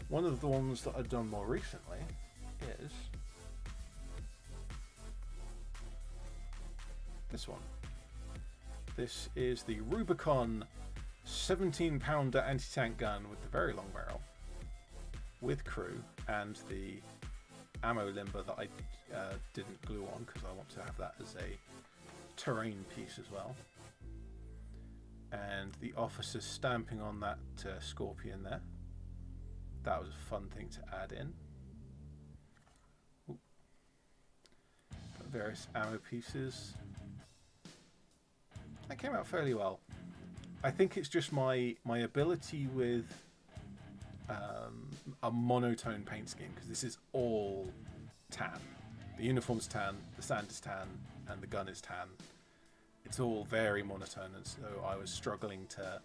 one of the ones that I've done more recently is this one. This is the Rubicon 17-pounder anti-tank gun with the very long barrel, with crew, and the ammo limber that I didn't glue on because I want to have that as a terrain piece as well. And the officer's stamping on that Scorpion there. That was a fun thing to add in. Ooh. Got various ammo pieces. That came out fairly well. I think it's just my ability with a monotone paint scheme, because this is all tan. The uniform's tan, the sand is tan, and the gun is tan. It's all very monotone, and so I was struggling to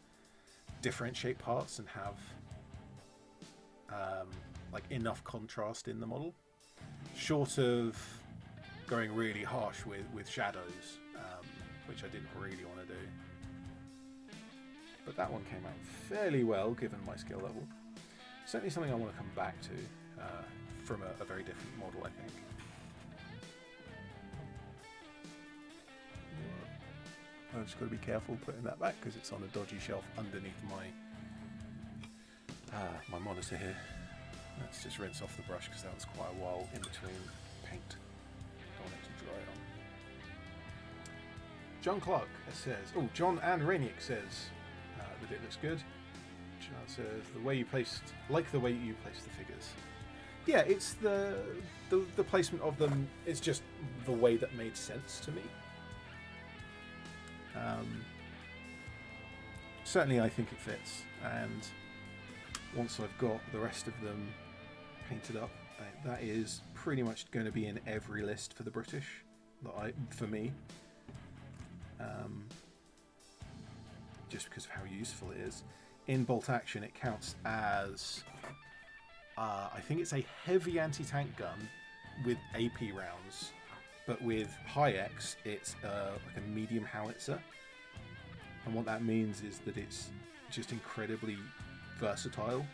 differentiate parts and have like enough contrast in the model, short of going really harsh with shadows, which I didn't really want to do. But that one came out fairly well given my skill level. Certainly something I want to come back to from a very different model, I think. I've just got to be careful putting that back because it's on a dodgy shelf underneath my monitor here. Let's just rinse off the brush because that was quite a while in between paint. Don't want it to dry on. John Clark says, oh, John and Rainick says that it looks good. John says the way you placed, like the way you placed the figures. Yeah, it's the placement of them. It's just the way that made sense to me. Certainly I think it fits, and once I've got the rest of them painted up, that is pretty much going to be in every list for the British for me, just because of how useful it is. In bolt action it counts as I think it's a heavy anti-tank gun with AP rounds, but with high X it's like a medium howitzer. And what that means is that it's just incredibly versatile.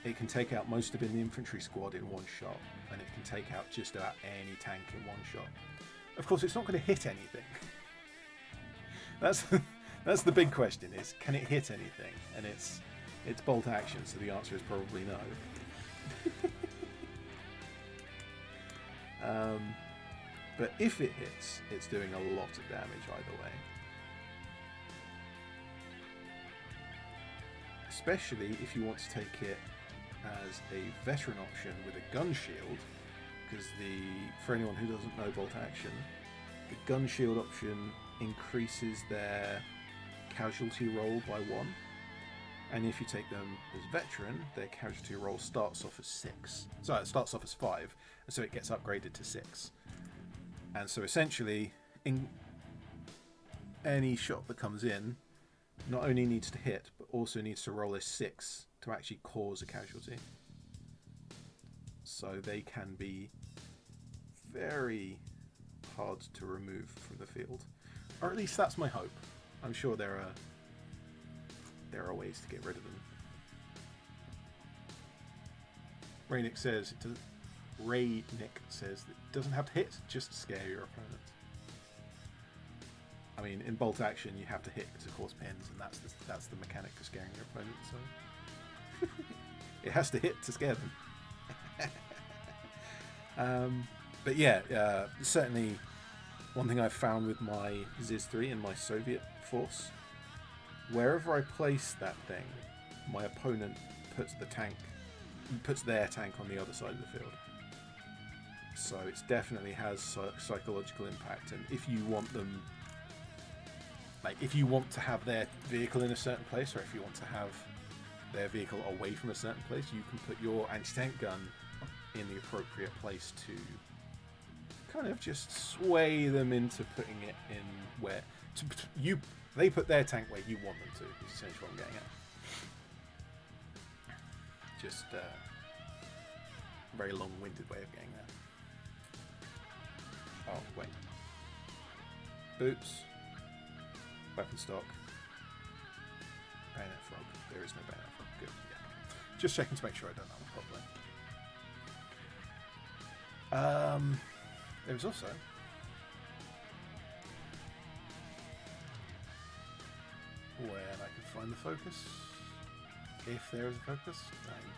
It can take out most of an infantry squad in one shot, and it can take out just about any tank in one shot. Of course, it's not going to hit anything. That's the big question: is can it hit anything? And it's bolt action, so the answer is probably no. But if it hits, it's doing a lot of damage either way. Especially if you want to take it as a veteran option with a gun shield, because for anyone who doesn't know bolt action, the gun shield option increases their casualty roll by 1, and if you take them as veteran, their casualty roll starts off as 6. So it starts off as 5, and so it gets upgraded to 6. And so essentially, in any shot that comes in, not only needs to hit, but also needs to roll a 6 to actually cause a casualty. So they can be very hard to remove from the field, or at least that's my hope. I'm sure there are ways to get rid of them. Raynick says that it doesn't have to hit, just scare your opponent. I mean, in bolt action, you have to hit to cause pins, and that's the mechanic for scaring your opponent. So it has to hit to scare them. But yeah, certainly one thing I've found with my ZiS-3 and my Soviet force, wherever I place that thing, my opponent puts their tank on the other side of the field. So it definitely has psychological impact, and if you want them. Like, if you want to have their vehicle in a certain place, or if you want to have their vehicle away from a certain place, you can put your anti-tank gun in the appropriate place to kind of just sway them into putting it in where they put their tank where you want them to, is essentially what I'm getting at. Just a very long-winded way of getting there. Oh, wait. Boots. Weapon stock, Bayonet frog. There is no bayonet frog. Good. Yeah. Just checking to make sure I done that one properly. There was also when I can find the focus, if there is a focus,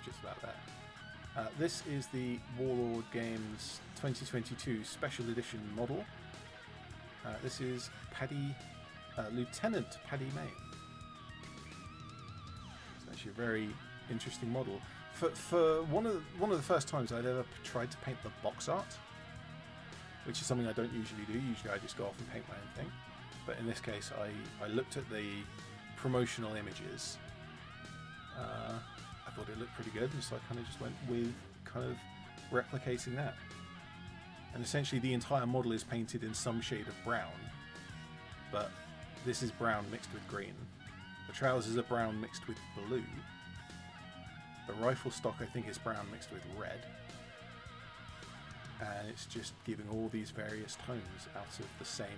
just about there. This is the Warlord Games 2022 Special Edition model. This is Paddy, Lieutenant Paddy Main. It's actually a very interesting model. For one of the first times I'd ever tried to paint the box art, which is something I don't usually do. Usually I just go off and paint my own thing. But in this case, I looked at the promotional images. I thought it looked pretty good, and so I kind of just went with kind of replicating that. And essentially the entire model is painted in some shade of brown, but this is brown mixed with green. The trousers are brown mixed with blue. The rifle stock, I think, is brown mixed with red. And it's just giving all these various tones out of the same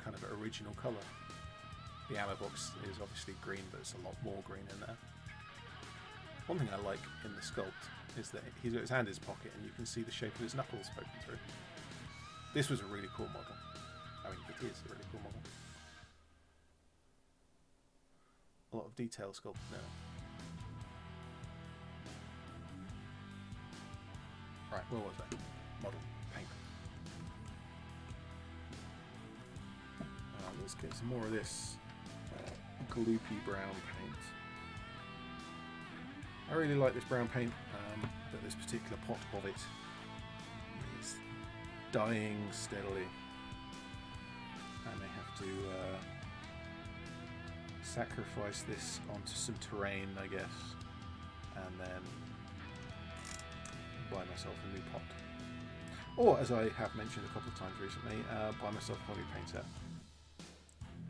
kind of original colour. The ammo box is obviously green, but it's a lot more green in there. One thing I like in the sculpt is that he's got his hand in his pocket and you can see the shape of his knuckles poking through. This was a really cool model. I mean, it is a really cool model. A lot of detail sculpted now. Right, where was I? Model, paint. Let's get some more of this gloopy brown paint. I really like this brown paint, but this particular pot of it is dying steadily. I may have to sacrifice this onto some terrain, I guess, and then buy myself a new pot. Or, as I have mentioned a couple of times recently, buy myself a hobby paint set.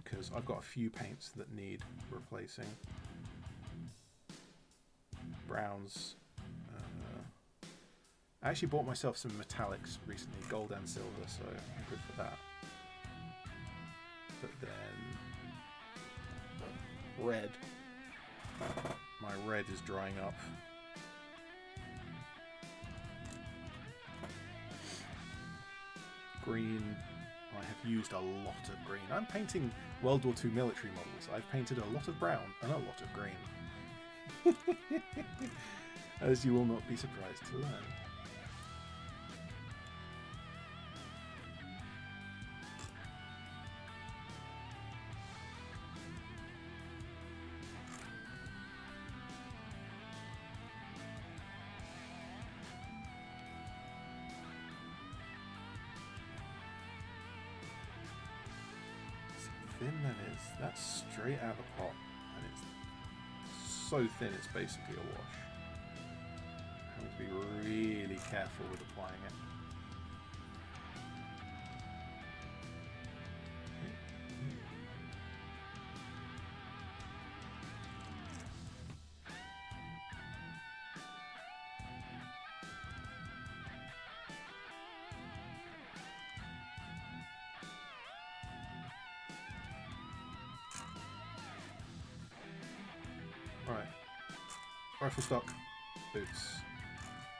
Because I've got a few paints that need replacing. Browns. I actually bought myself some metallics recently, gold and silver, so I'm good for that. But then red. My red is drying up. Green. I have used a lot of green. I'm painting World War II military models. I've painted a lot of brown and a lot of green. As you will not be surprised to learn. Thin that is. That's straight out of the pot, and it's so thin it's basically a wash. I have to be really careful with applying it. Right, rifle stock, boots,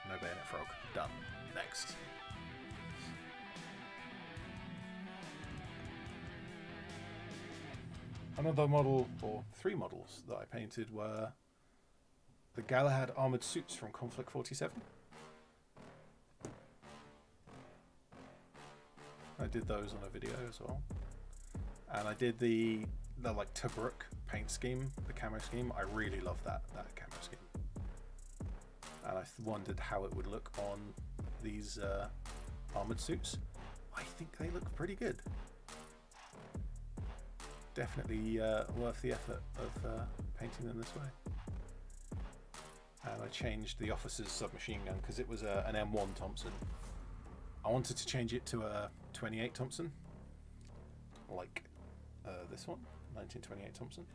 no bayonet frog, done. Next. Another model, or three models that I painted were the Galahad armoured suits from Conflict 47. I did those on a video as well. And I did the like Tobruk paint scheme, the camo scheme. I really love that camo scheme, and I wondered how it would look on these armored suits. I think they look pretty good. Definitely worth the effort of painting them this way. And I changed the officer's submachine gun because it was an M1 Thompson. I wanted to change it to a 28 Thompson, like this one. 1928 Thompson,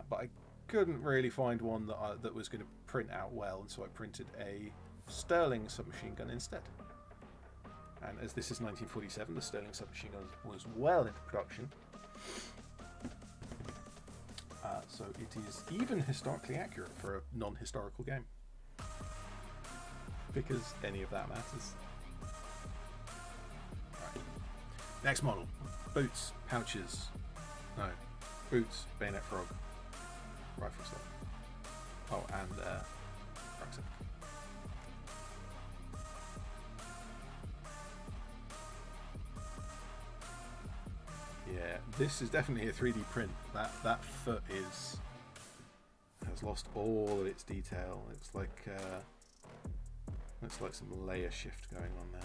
but I couldn't really find one that was going to print out well, and so I printed a Sterling submachine gun instead. And as this is 1947, the Sterling submachine gun was well into production, So it is even historically accurate for a non-historical game. Because any of that matters. Right. Next model. Boots, pouches. No. Boots, bayonet frog. Rifle stock. Oh, and rucksack. Yeah, this is definitely a 3D print. That foot has lost all of its detail. It's like looks like some layer shift going on there.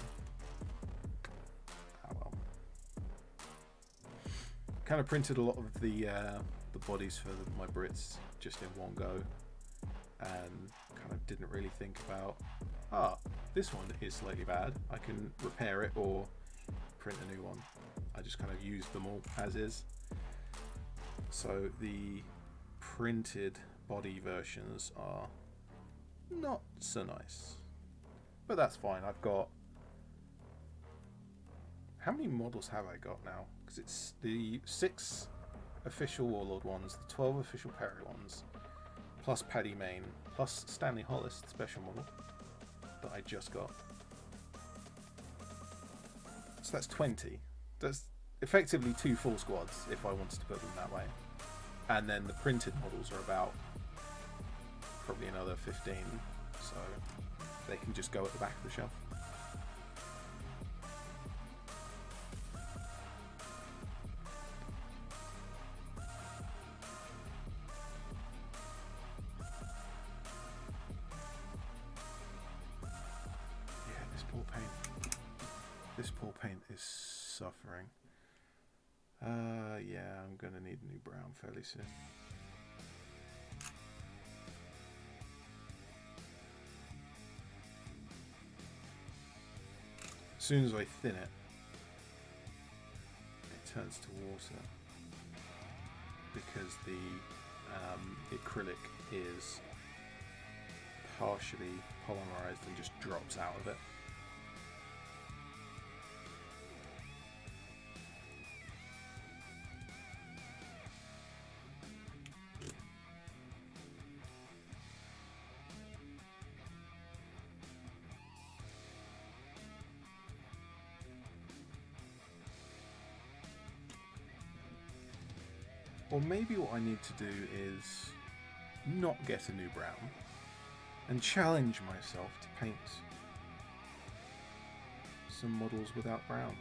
Ah well. Kind of printed a lot of the bodies for my Brits just in one go, and kind of didn't really think about, this one is slightly bad, I can repair it or print a new one. I just kind of used them all as is. So the printed body versions are not so nice, but that's fine. I've got, how many models have I got now? Because it's the 6 official Warlord ones, the 12 official Perry ones, plus Paddy Main, plus Stanley Hollis, the special model that I just got. So that's 20. That's effectively 2 full squads if I wanted to put them that way. And then the printed models are about probably another 15, so they can just go at the back of the shelf. This poor paint is suffering. Yeah, I'm gonna need a new brown fairly soon. As soon as I thin it, it turns to water because the acrylic is partially polymerized and just drops out of it. Or maybe what I need to do is not get a new brown and challenge myself to paint some models without brown.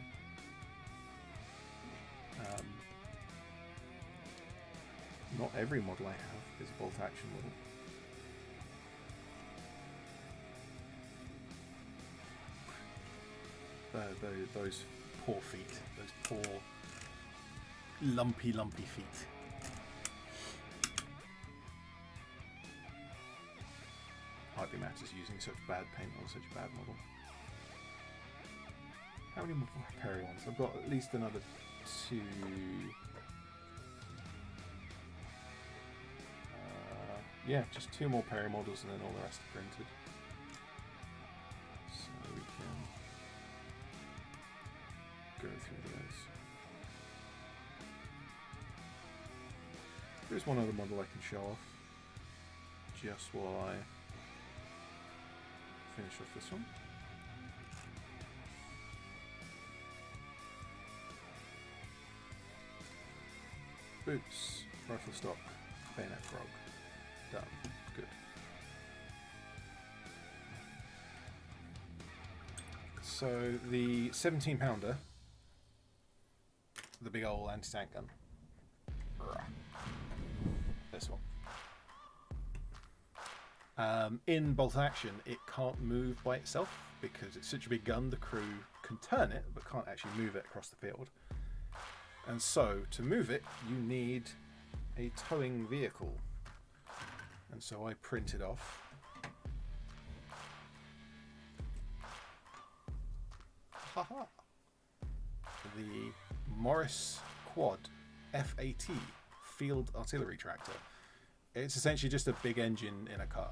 Not every model I have is a bolt action model. Those poor feet, those poor lumpy feet. Hardly matters using such bad paint on such a bad model. How many more Perry ones? I've got at least another 2. Yeah, just 2 more Perry models and then all the rest are printed. So we can go through those. There's one other model I can show off just while I finish off this one. Boots, rifle stock, bayonet frog. Done. Good. So the 17 pounder, the big old anti-tank gun. This one. In bolt action, it can't move by itself because it's such a big gun. The crew can turn it, but can't actually move it across the field. And so, to move it, you need a towing vehicle. And so I printed off the Morris Quad FAT Field Artillery Tractor. It's essentially just a big engine in a car.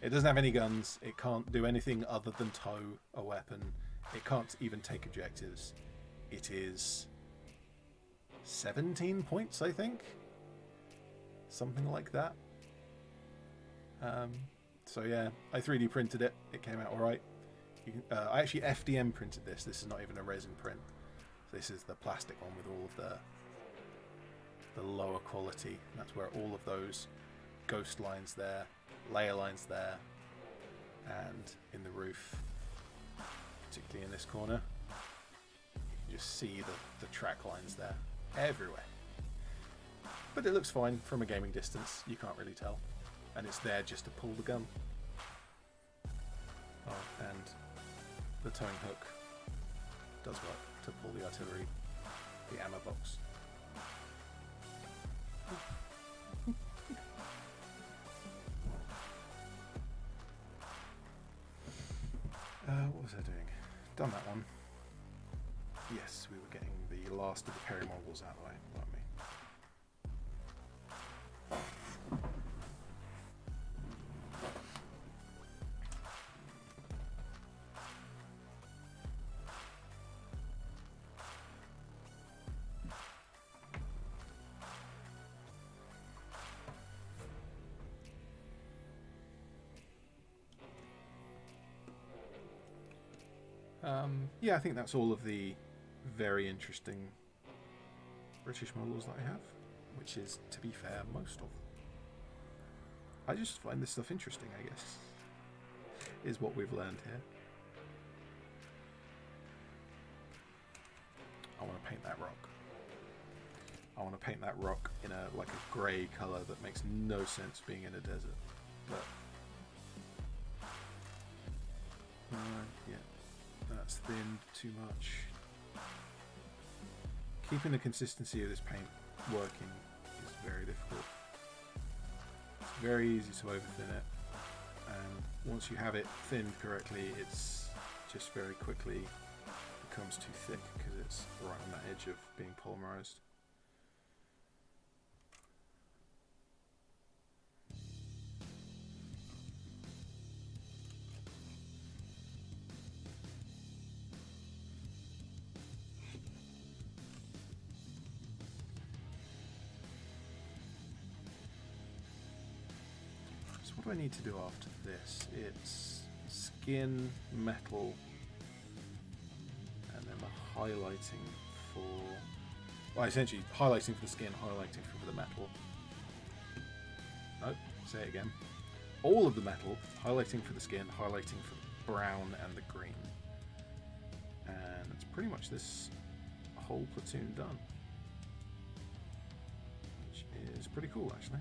It doesn't have any guns. It can't do anything other than tow a weapon. It can't even take objectives. It is 17 points, I think. something like that. So yeah, I 3D printed it. It came out all right. I actually FDM printed this. This is not even a resin print. This is the plastic one with all of the lower quality. That's where all of those ghost lines there, layer lines there, and in the roof, particularly in this corner, you can just see the track lines there everywhere. But it looks fine from a gaming distance. You can't really tell. And it's there just to pull the gun. Oh, and the towing hook does work to pull the artillery, the ammo box. What was I doing? Done that one. Yes, we were getting the last of the Perry models out of the way, weren't we? Yeah, I think that's all of the very interesting British models that I have, which is, to be fair, most of them. I just find this stuff interesting, I guess, is what we've learned here. I want to paint that rock. I want to paint that rock in like a grey colour that makes no sense being in a desert, but yeah. That's thinned too much. Keeping the consistency of this paint working is very difficult. It's very easy to overthin it, and once you have it thinned correctly, it's just very quickly becomes too thick because it's right on that edge of being polymerized. What do I need to do after this? It's skin, metal, and then the highlighting for... Well, essentially highlighting for the skin, highlighting for the metal. Nope, say it again. All of the metal, highlighting for the skin, highlighting for the brown and the green. And it's pretty much this whole platoon done. Which is pretty cool, actually.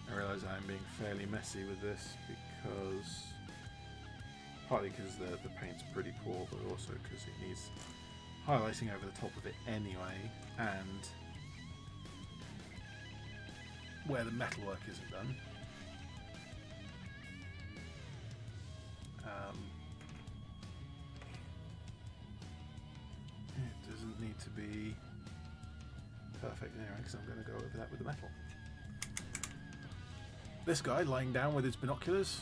I realise I'm being fairly messy with this because, partly because the paint's pretty poor, but also because it needs highlighting over the top of it anyway, and where the metalwork isn't done. It doesn't need to be perfect anyway, because I'm going to go over that with the metal. This guy lying down with his binoculars,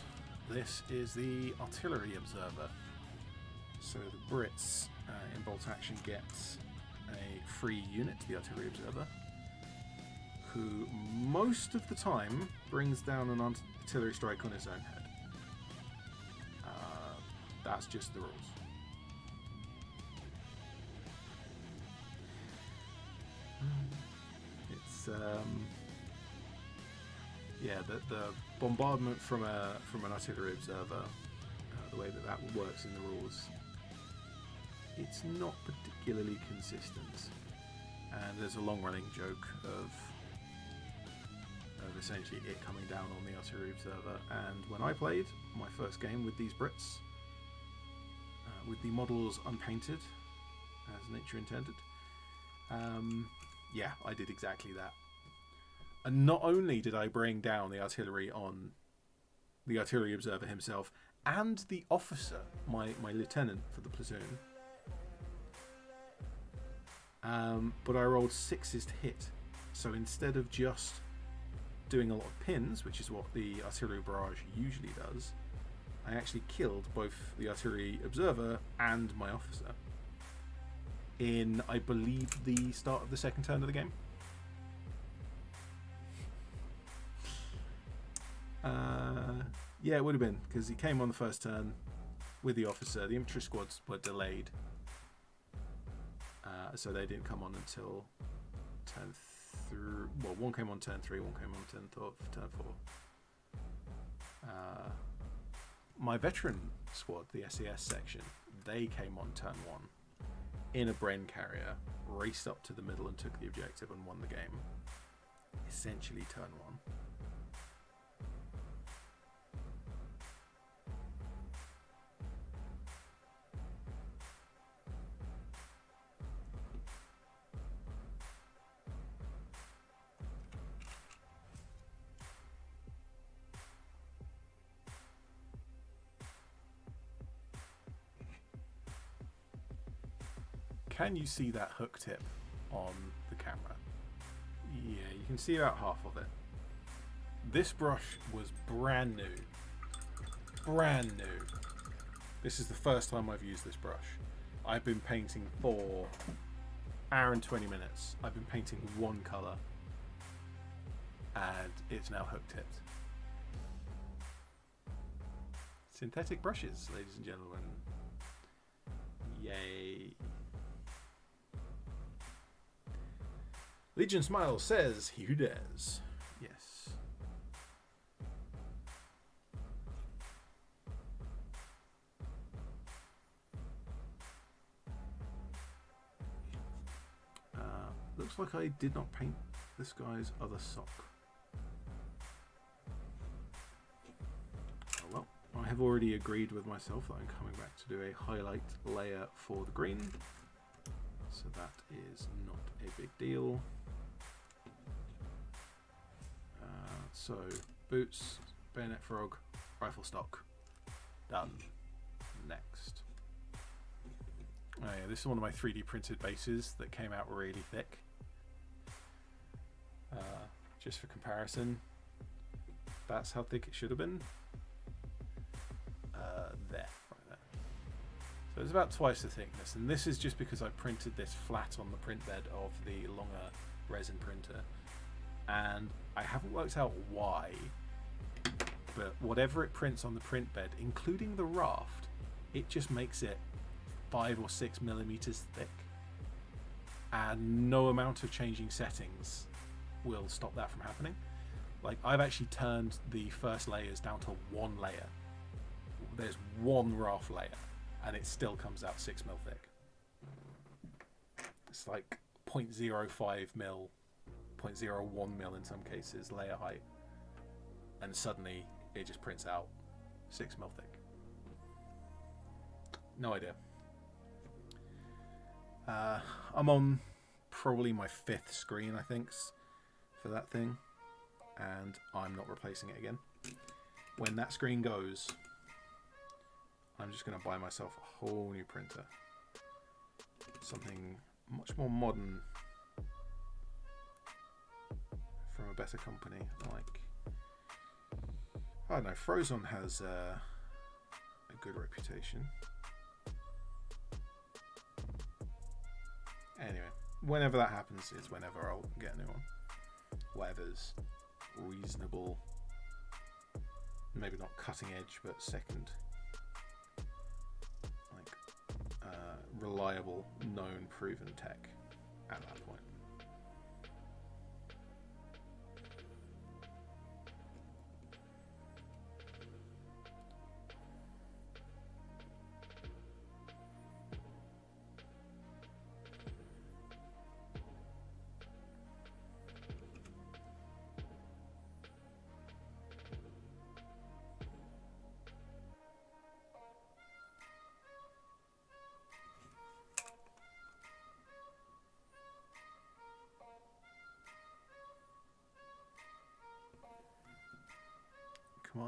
this is the artillery observer. So the Brits in Bolt Action get a free unit, the artillery observer, who most of the time brings down an artillery strike on his own head. That's just the rules. It's yeah, the bombardment from an artillery observer, the way that works in the rules, it's not particularly consistent. And there's a long-running joke of of essentially it coming down on the artillery observer. And when I played my first game with these Brits, with the models unpainted, as nature intended, yeah, I did exactly that. And not only did I bring down the artillery on the artillery observer himself and the officer, my lieutenant for the platoon, but I rolled 6s to hit. So instead of just doing a lot of pins, which is what the artillery barrage usually does, I actually killed both the artillery observer and my officer in, I believe, the start of the second turn of the game. Yeah, it would have been, because he came on the first turn with the officer. The infantry squads were delayed, so they didn't come on until turn 3. Well, one came on turn 3, one came on turn 4. My veteran squad, the SAS section, they came on turn 1 in a Bren carrier, raced up to the middle and took the objective and won the game. Essentially turn 1. Can you see that hook tip on the camera? Yeah, you can see about half of it. This brush was brand new. Brand new. This is the first time I've used this brush. I've been painting for an hour and 20 minutes. I've been painting one colour, and it's now hook tipped. Synthetic brushes, ladies and gentlemen. Yay. Legion Smile says, he who dares. Yes. Looks like I did not paint this guy's other sock. Oh well, I have already agreed with myself that I'm coming back to do a highlight layer for the green. So that is not a big deal. So, boots, bayonet frog, rifle stock, done. Next. Oh yeah, this is one of my 3D printed bases that came out really thick. Just for comparison, that's how thick it should have been. There, right there. So it's about twice the thickness, and this is just because I printed this flat on the print bed of the longer resin printer. And I haven't worked out why, but whatever it prints on the print bed, including the raft, it just makes it 5 or 6 millimeters thick, and no amount of changing settings will stop that from happening. Like, I've actually turned the first layers down to 1 layer. There's 1 raft layer, and it still comes out 6 mil thick. It's like 0.05 mil. 0.01 mil in some cases layer height, and suddenly it just prints out 6 mil thick. No idea. I'm on probably my 5th screen, I think, for that thing, and I'm not replacing it again. When that screen goes, I'm just going to buy myself a whole new printer, something much more modern, from a better company. Like, I don't know, Frozone has a good reputation. Anyway, whenever that happens is whenever I'll get a new one. Whatever's reasonable, maybe not cutting edge, but second, like reliable, known, proven tech at that point.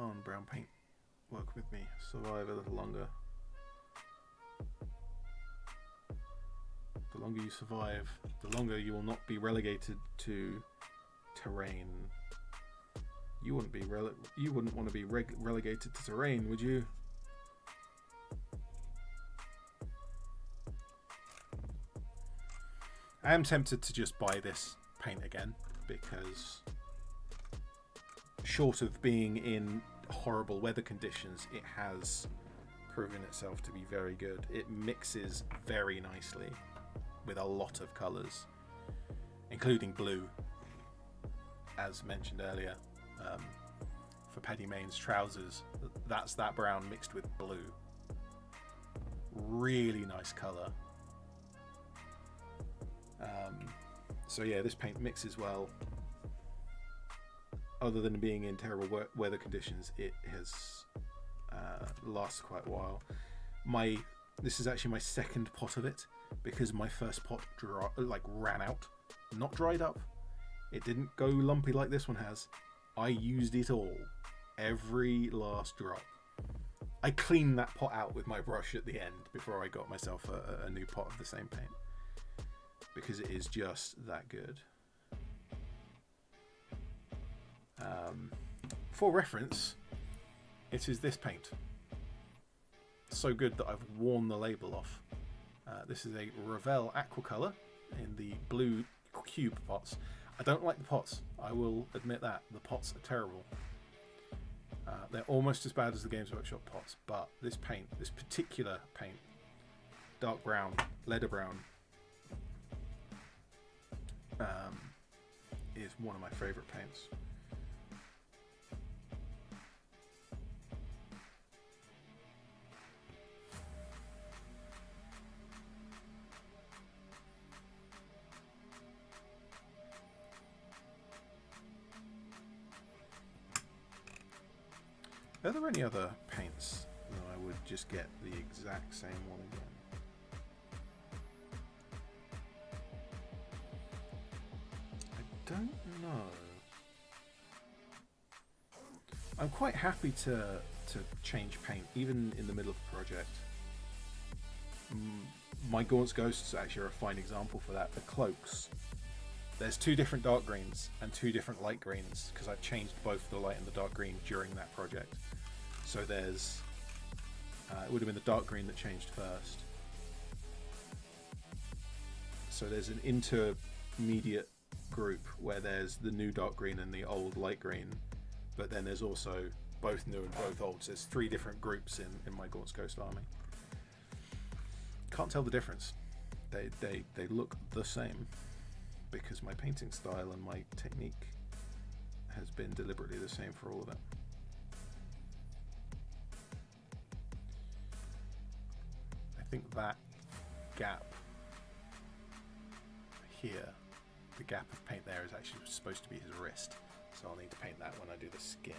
on, brown paint. Work with me. Survive a little longer. The longer you survive, the longer you will not be relegated to terrain. You wouldn't want to be relegated to terrain, would you? I am tempted to just buy this paint again because, short of being in horrible weather conditions, it has proven itself to be very good. It mixes very nicely with a lot of colours, including blue, as mentioned earlier. For Paddy Mayne's trousers, that's that brown mixed with blue. Really nice colour. So yeah, this paint mixes well. Other than being in terrible weather conditions, it has lasted quite a while. This is actually my second pot of it, because my first pot ran out, not dried up. It didn't go lumpy like this one has. I used it all, every last drop. I cleaned that pot out with my brush at the end before I got myself a new pot of the same paint, because it is just that good. For reference, it is this paint. So good that I've worn the label off. This is a Revell Aquacolor in the blue cube pots. I don't like the pots, I will admit that. The pots are terrible. They're almost as bad as the Games Workshop pots, but this paint, this particular paint, dark brown, leather brown, is one of my favourite paints. Are there any other paints that I would just get the exact same one again? I don't know. I'm quite happy to change paint, even in the middle of a project. My Gaunt's Ghosts actually are a fine example for that. The cloaks. There's two different dark greens and two different light greens, because I've changed both the light and the dark green during that project. So there's, it would have been the dark green that changed first. So there's an intermediate group where there's the new dark green and the old light green, but then there's also both new and both old. So there's three different groups in my Gaunt's Ghost army. Can't tell the difference. They look the same, because my painting style and my technique has been deliberately the same for all of it. I think that gap here, the gap of paint there, is actually supposed to be his wrist, so I'll need to paint that when I do the skin.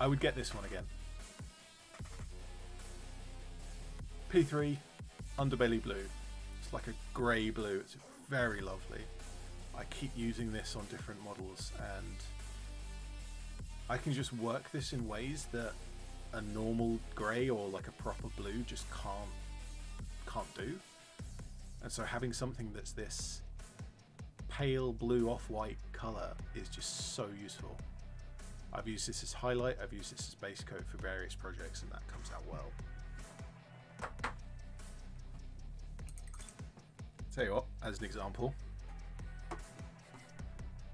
I would get this one again. P3 underbelly blue. It's like a grey blue. It's very lovely. I keep using this on different models, and I can just work this in ways that a normal grey or like a proper blue just can't do. And so having something that's this pale blue off-white colour is just so useful. I've used this as highlight, I've used this as base coat for various projects, and that comes out well. Tell you what, as an example,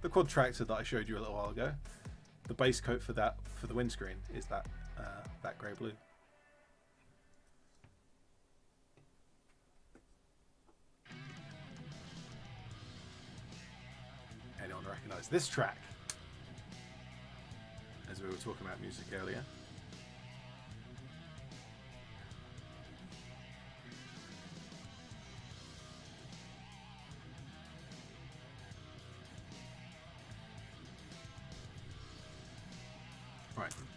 the quad tractor that I showed you a little while ago, the base coat for that, for the windscreen, is that grey blue. Anyone recognise this track? As we were talking about music earlier. Right.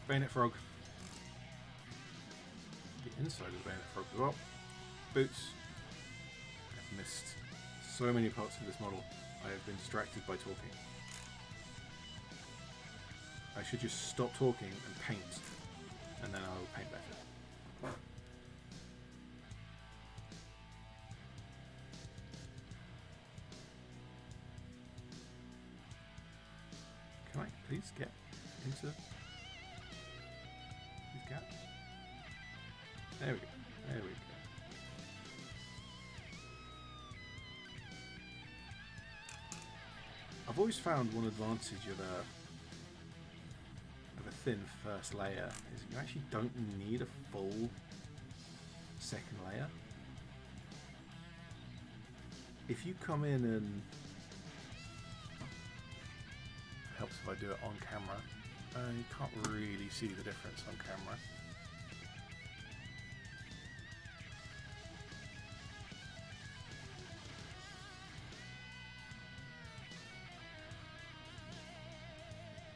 Bayonet frog. The inside of the bayonet frog as well. Boots. I've missed so many parts of this model. I have been distracted by talking. I should just stop talking and paint, and then I will paint better. Can I please get into these gaps? There we go. There we go. I've always found one advantage of a thin first layer is you actually don't need a full second layer. If you come in and it helps if I do it on camera, you can't really see the difference on camera.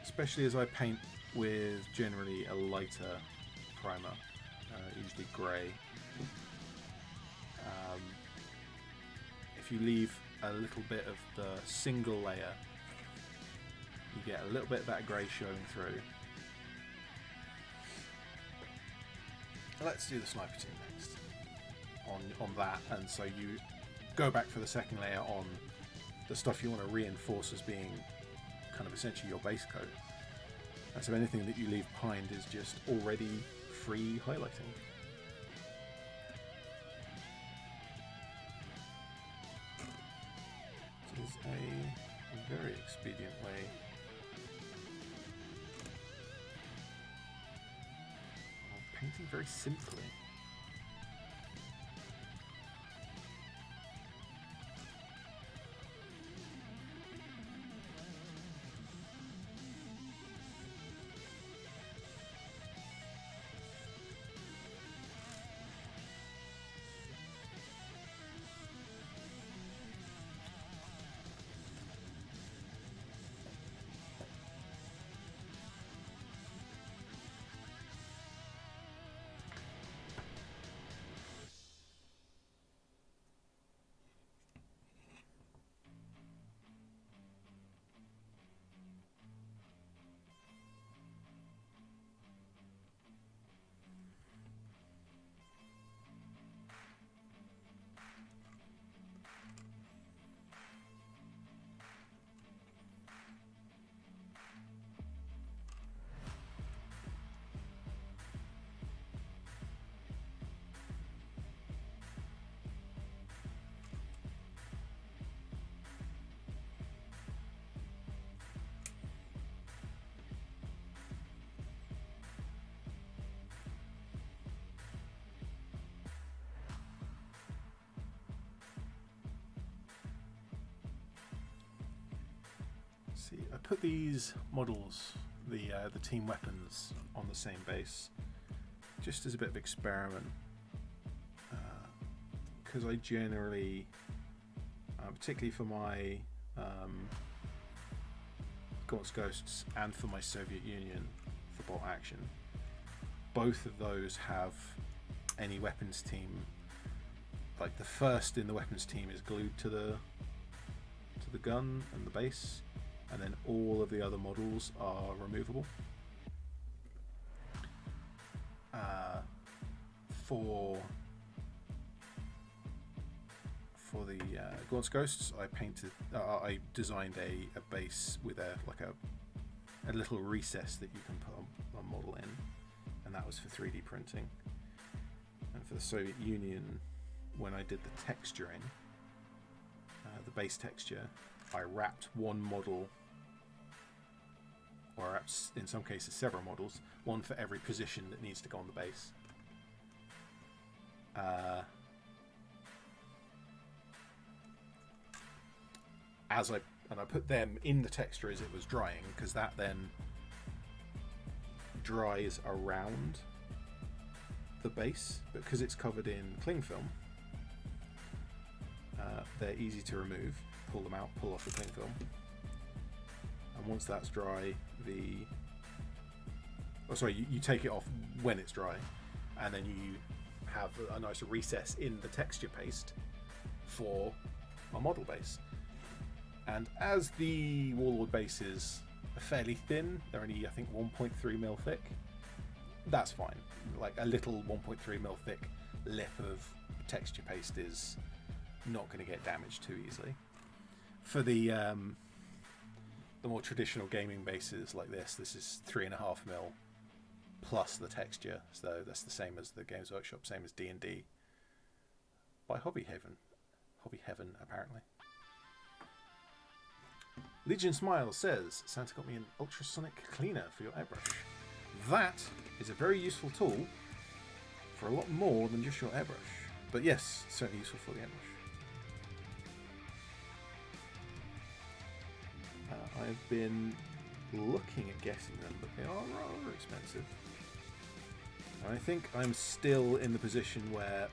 Especially as I paint with generally a lighter primer, usually grey. If you leave a little bit of the single layer, you get a little bit of that grey showing through. Let's do the sniper team next on that, and so you go back for the second layer on the stuff you want to reinforce as being kind of essentially your base coat. And so anything that you leave behind is just already free highlighting. This is a very expedient way of painting very simply. See, I put these models, the team weapons, on the same base, just as a bit of experiment, because I generally, particularly for my Ghosts and for my Soviet Union for bolt action, both of those have any weapons team. Like the first in the weapons team is glued to the gun and the base, and then all of the other models are removable. For the Ghosts, I designed a base with a little recess that you can put a model in, and that was for 3D printing. And for the Soviet Union, when I did the texturing, the base texture, I wrapped one model, or wrapped, in some cases several models, one for every position that needs to go on the base. I put them in the texture as it was drying, because that then dries around the base, but because it's covered in cling film, they're easy to remove. Pull them out, pull off the cling film, and once that's dry, the or sorry, you take it off when it's dry, and then you have a nice recess in the texture paste for a model base. And as the Warlord bases are fairly thin, they're only I think 1.3mm thick, that's fine. Like a little 1.3mm thick lip of texture paste is not going to get damaged too easily. For the more traditional gaming bases like this is 3.5mm plus the texture, so that's the same as the Games Workshop, same as D&D by Hobby Heaven apparently. Legion Smiles says, Santa got me an ultrasonic cleaner for your airbrush. That is a very useful tool for a lot more than just your airbrush. But yes, certainly useful for the airbrush. I've been looking at getting them, but they are rather expensive. And I think I'm still in the position where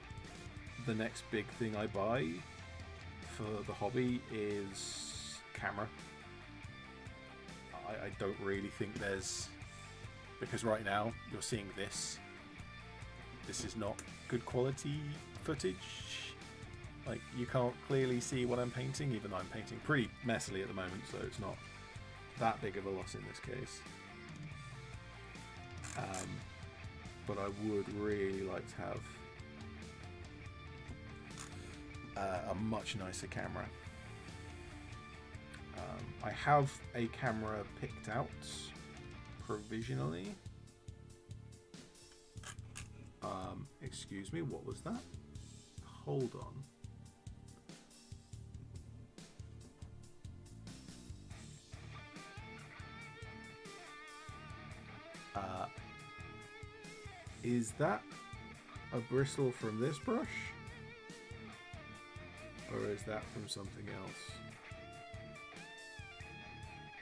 the next big thing I buy for the hobby is camera. I don't really think there's... Because right now, you're seeing this. This is not good quality footage. Like, you can't clearly see what I'm painting, even though I'm painting pretty messily at the moment, so it's not that big of a loss in this case. But I would really like to have a much nicer camera. I have a camera picked out provisionally. Excuse me, what was that? Hold on. Is that a bristle from this brush? Or is that from something else?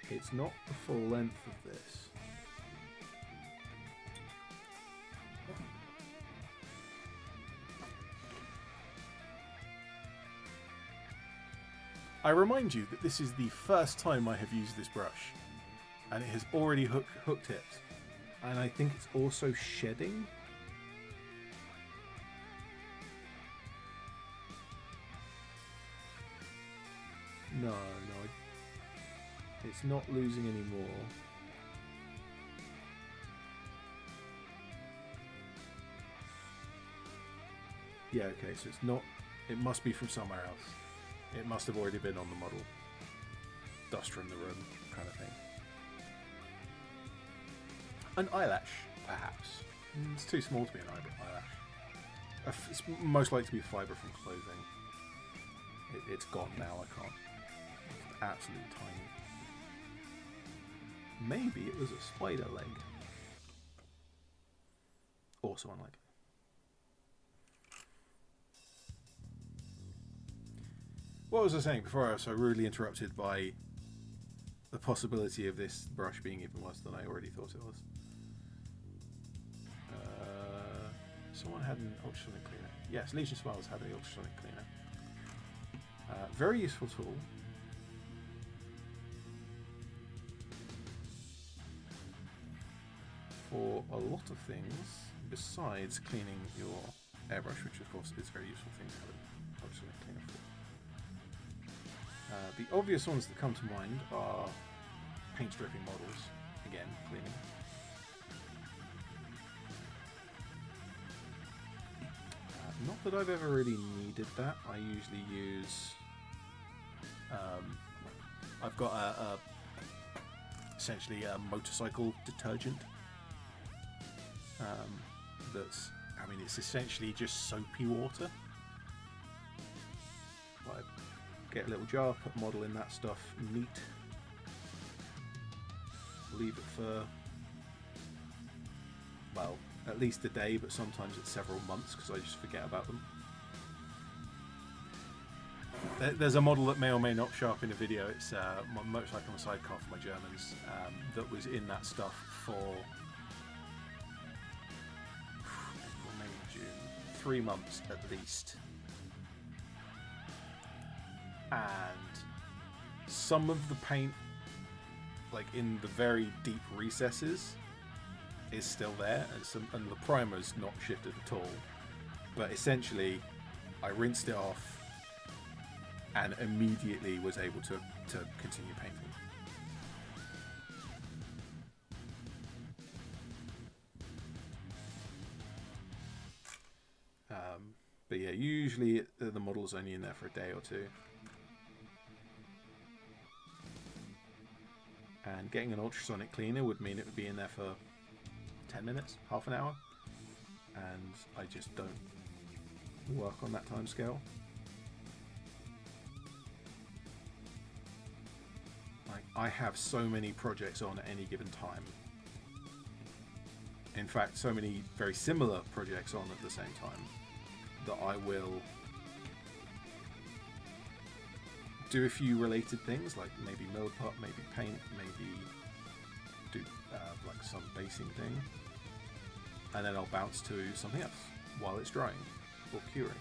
It's not the full length of this. I remind you that this is the first time I have used this brush, and it has already hooked it. And I think it's also shedding. No, it's not losing any more. Yeah, okay, so it's not, it must be from somewhere else. It must have already been on the model. Dust from the room, kind of thing. An eyelash, perhaps. It's too small to be an eyelash. It's most likely to be fibre from clothing. It's gone now, I can't. It's absolutely tiny. Maybe it was a spider leg. Also unlikely. What was I saying before I was so rudely interrupted by the possibility of this brush being even worse than I already thought it was? Someone had an ultrasonic cleaner. Yes, Legion Smiles had an ultrasonic cleaner. Very useful tool. For a lot of things, besides cleaning your airbrush, which of course is a very useful thing to have an ultrasonic cleaner for. The obvious ones that come to mind are paint stripping models, again, cleaning. Not that I've ever really needed that. I usually use... I've got essentially a motorcycle detergent. That's, I mean, it's essentially just soapy water. I get a little jar, put a model in that stuff, neat. Leave it for, well, at least a day, but sometimes it's several months because I just forget about them. There's a model that may or may not show up in a video. It's my motorcycle on a sidecar for my Germans that was in that stuff for April, May, June, 3 months at least. And some of the paint, like in the very deep recesses, is still there, and the primer's not shifted at all. But essentially, I rinsed it off and immediately was able to continue painting. But yeah, usually the model's only in there for a day or two. And getting an ultrasonic cleaner would mean it would be in there for 10 minutes, half an hour. And I just don't work on that time scale. Like, I have so many projects on at any given time. In fact, so many very similar projects on at the same time that I will do a few related things, like maybe mill pot, maybe paint, maybe do like some basing thing, and then I'll bounce to something else while it's drying or curing.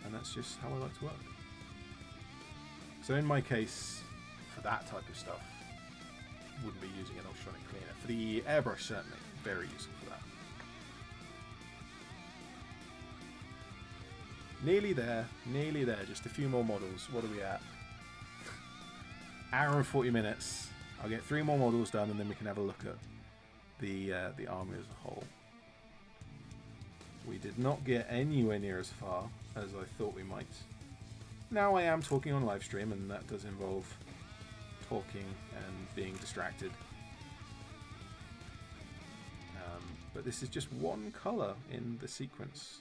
And that's just how I like to work. So in my case, for that type of stuff, wouldn't be using an ultrasonic cleaner. For the airbrush, certainly, very useful for that. Nearly there, just a few more models. What are we at? Hour and 40 minutes. I'll get 3 more models done and then we can have a look at the army as a whole. We did not get anywhere near as far as I thought we might. Now I am talking on live stream, and that does involve talking and being distracted. But this is just one colour in the sequence.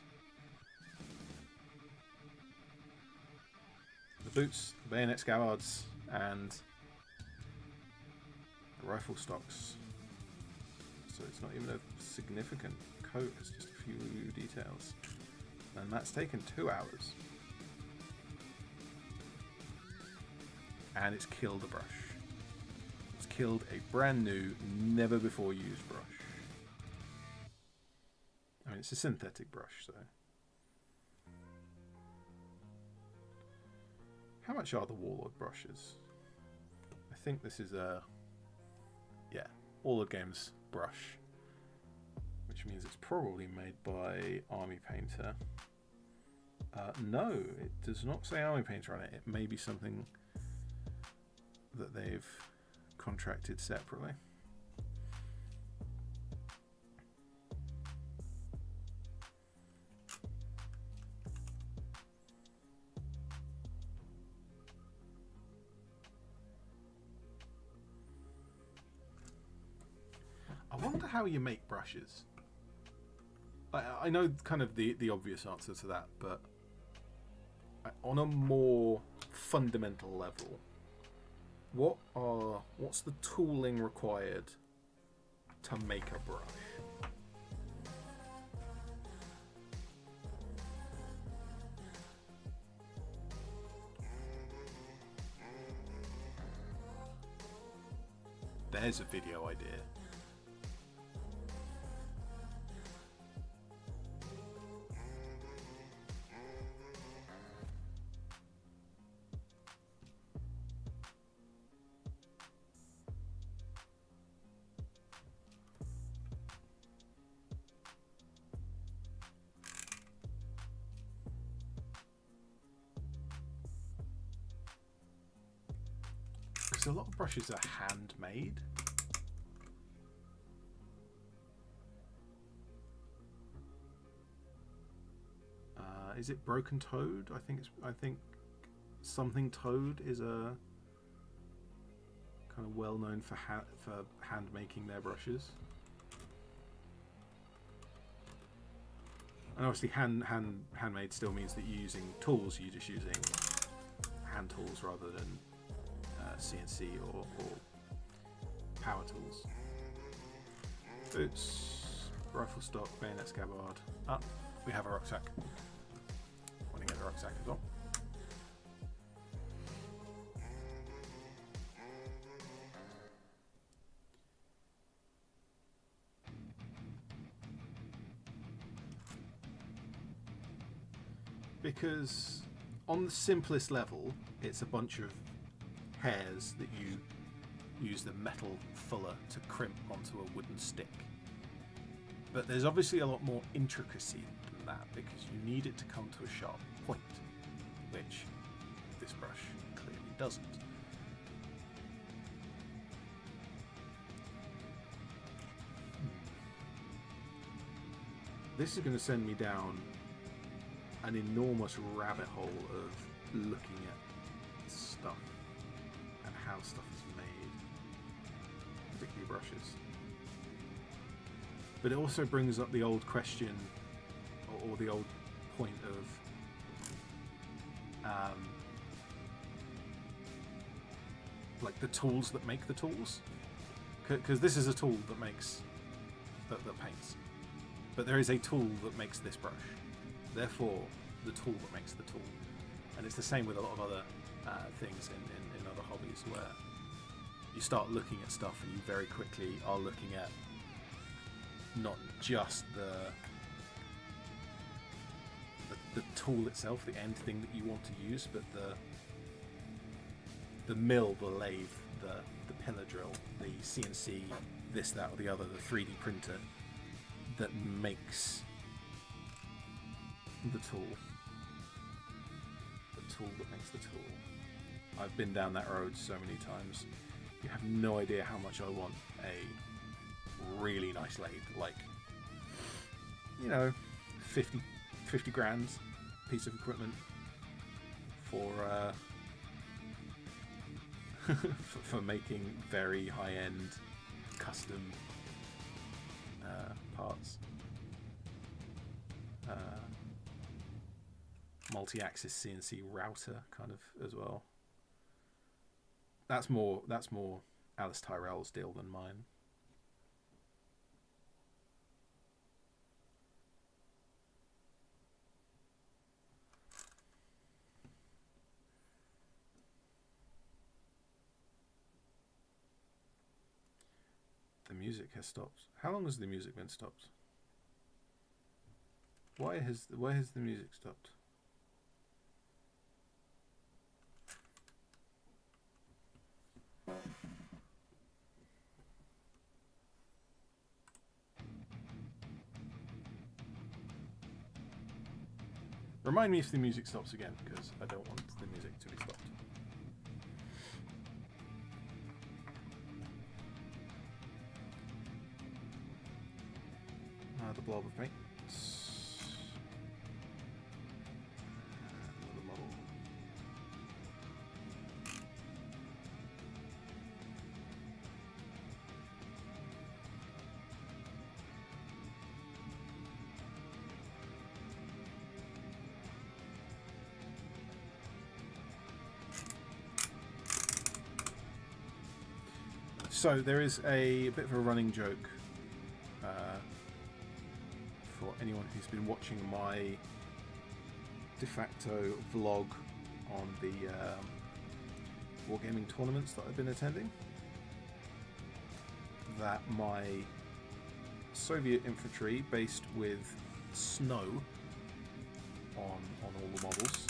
The boots, the bayonet scabbards, and the rifle stocks. So it's not even a significant coat, it's just a few details. And that's taken 2 hours. And it's killed a brush. It's killed a brand new, never before used brush. I mean, it's a synthetic brush, so. How much are the Warlord brushes? I think this is a, yeah, Warlord Games brush, which means it's probably made by Army Painter. No, it does not say Army Painter on it. It may be something that they've contracted separately. I wonder how you make brushes. I know kind of the obvious answer to that, but on a more fundamental level, what's the tooling required to make a brush? There's a video idea. A lot of brushes are handmade. Is it Broken Toad? I think something Toad is a kind of well known for hand making their brushes. And obviously handmade still means that you're using tools. You're just using hand tools rather than CNC or power tools. Boots, rifle stock, bayonet scabbard. We have a rucksack. Want to get the rucksack as well. Because on the simplest level, it's a bunch of hairs that you use the metal fuller to crimp onto a wooden stick. But there's obviously a lot more intricacy than that, because you need it to come to a sharp point, which this brush clearly doesn't. This is going to send me down an enormous rabbit hole of looking at stuff and how stuff is made, particularly brushes. But it also brings up the old question, or the old point of like the tools that make the tools, because this is a tool that makes that paints, but there is a tool that makes this brush, therefore the tool that makes the tool. And it's the same with a lot of other things in other hobbies, where you start looking at stuff and you very quickly are looking at not just the tool itself, the end thing that you want to use, but the mill, the lathe, the pillar drill, the CNC, this, that, or the other, the 3D printer that makes the tool. The tool that makes the tool. I've been down that road so many times. You have no idea how much I want a really nice lathe, like, you know, 50 grand piece of equipment for for making very high-end custom parts. Multi-axis CNC router kind of as well. That's more Alice Tyrrell's deal than mine. The music has stopped. How long has the music been stopped? Why has the music stopped? Remind me if the music stops again, because I don't want the music to be stopped. The blob of paint. Another model. So there is a bit of a running joke for anyone who's been watching my de facto vlog on the wargaming tournaments that I've been attending, that my Soviet infantry based with snow on all the models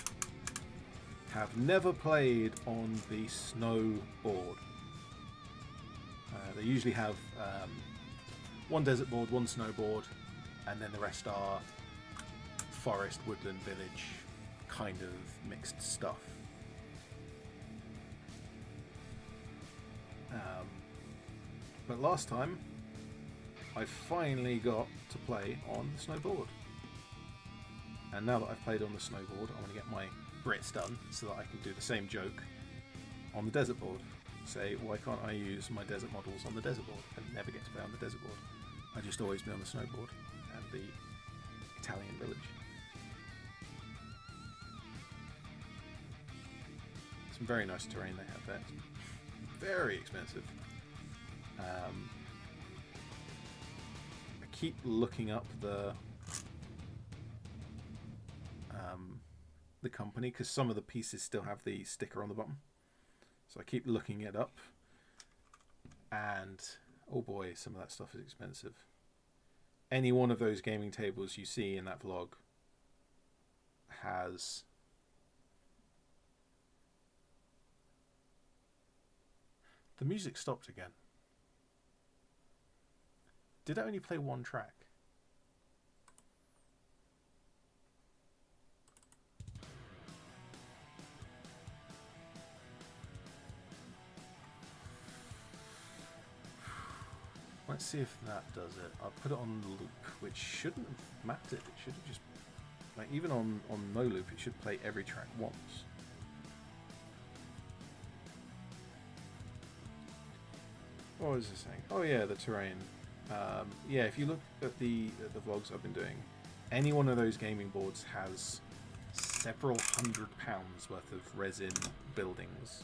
have never played on the snow board. They usually have one desert board, one snowboard, and then the rest are forest, woodland, village kind of mixed stuff. But last time I finally got to play on the snowboard, and now that I've played on the snowboard, I want to get my Brits done so that I can do the same joke on the desert board. Say, why can't I use my desert models on the desert board and never get to play on the desert board? I just always be on the snowboard and the Italian village. Some very nice terrain they have there. Very expensive. I keep looking up the company, because some of the pieces still have the sticker on the bottom. So I keep looking it up, and oh boy, some of that stuff is expensive. Any one of those gaming tables you see in that vlog has The music stopped again. Did it only play one track? Let's see if that does it. I'll put it on loop, which shouldn't have mapped it. It should have just, like, even on no loop, it should play every track once. What was it saying? Oh yeah, the terrain. Yeah, if you look at the vlogs I've been doing, any one of those gaming boards has several £100 worth of resin buildings.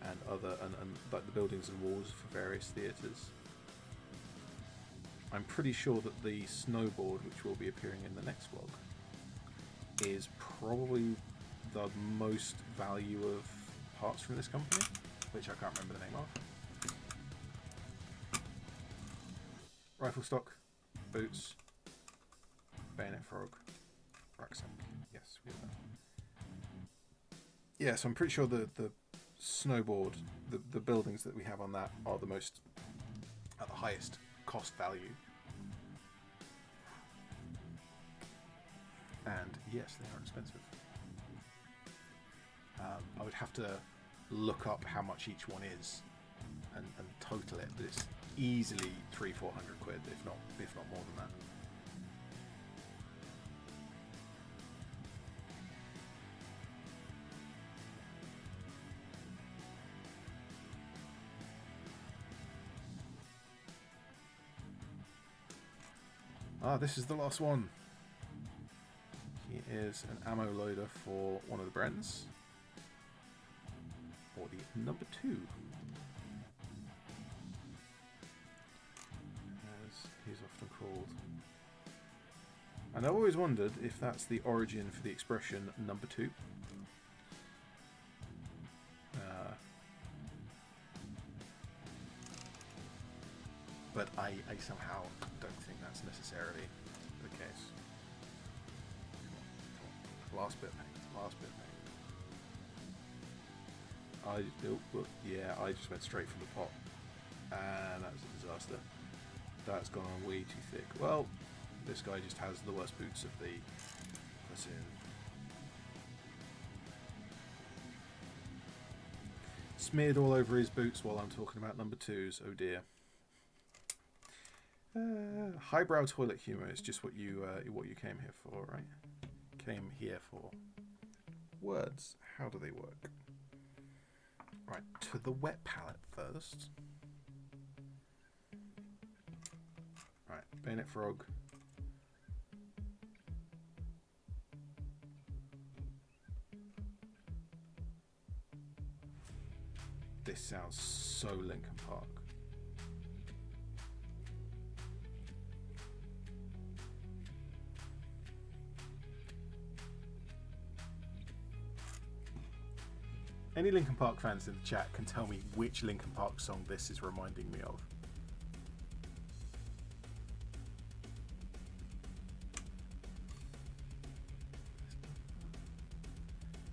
And other and like the buildings and walls for various theatres. I'm pretty sure that the snowboard, which will be appearing in the next vlog, is probably the most value of parts from this company, which I can't remember the name of. Rifle stock, boots, bayonet frog, rucksack. Yes, we have that. Yeah, so I'm pretty sure the snowboard, the buildings that we have on that are the most at the highest cost value. And yes, they are expensive. I would have to look up how much each one is and total it, but it's easily 300-400 quid, if not more than that. Ah, this is the last one. Here is an ammo loader for one of the Brens. Or the number 2. As he's often called. And I've always wondered if that's the origin for the expression number 2. But I somehow don't think that's necessarily the case. Last bit, mate. Last bit, mate. Yeah, I just went straight for the pot. And that was a disaster. That's gone on way too thick. Well, this guy just has the worst boots of the platoon. Smeared all over his boots while I'm talking about number 2s. Oh dear. Highbrow toilet humour is just what you came here for, right? Came here for. Words. How do they work? Right, to the wet palette first. Right, bayonet frog. This sounds so Linkin Park. Any Linkin Park fans in the chat can tell me which Linkin Park song this is reminding me of.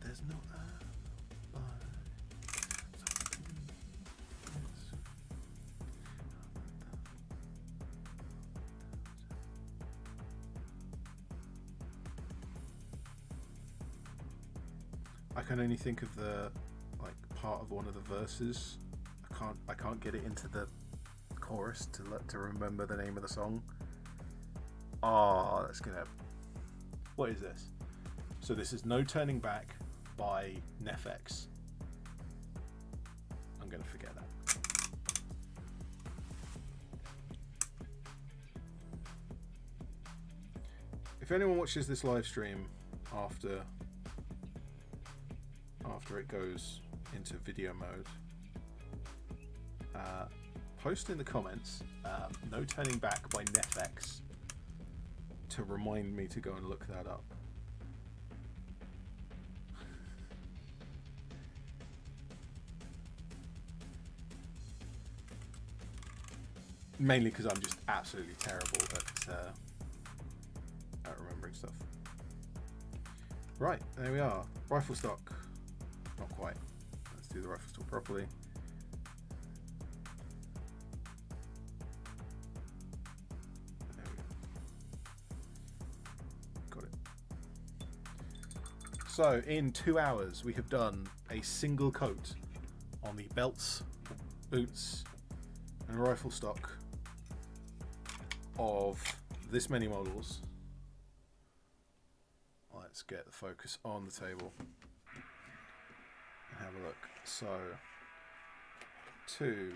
There's no I can only think of the part of one of the verses. I can't get it into the chorus to remember the name of the song. Oh, that's gonna. What is this? So this is No Turning Back by Nefx. I'm gonna forget that. If anyone watches this live stream after it goes into video mode, post in the comments No Turning Back by Nefx to remind me to go and look that up. Mainly because I'm just absolutely terrible at remembering stuff. Right, there we are. Rifle stock. Not quite. That's to do the rifle stock properly. There we go. Got it. So in 2 hours we have done a single coat on the belts, boots and rifle stock of this many models. Let's get the focus on the table and have a look. So 2,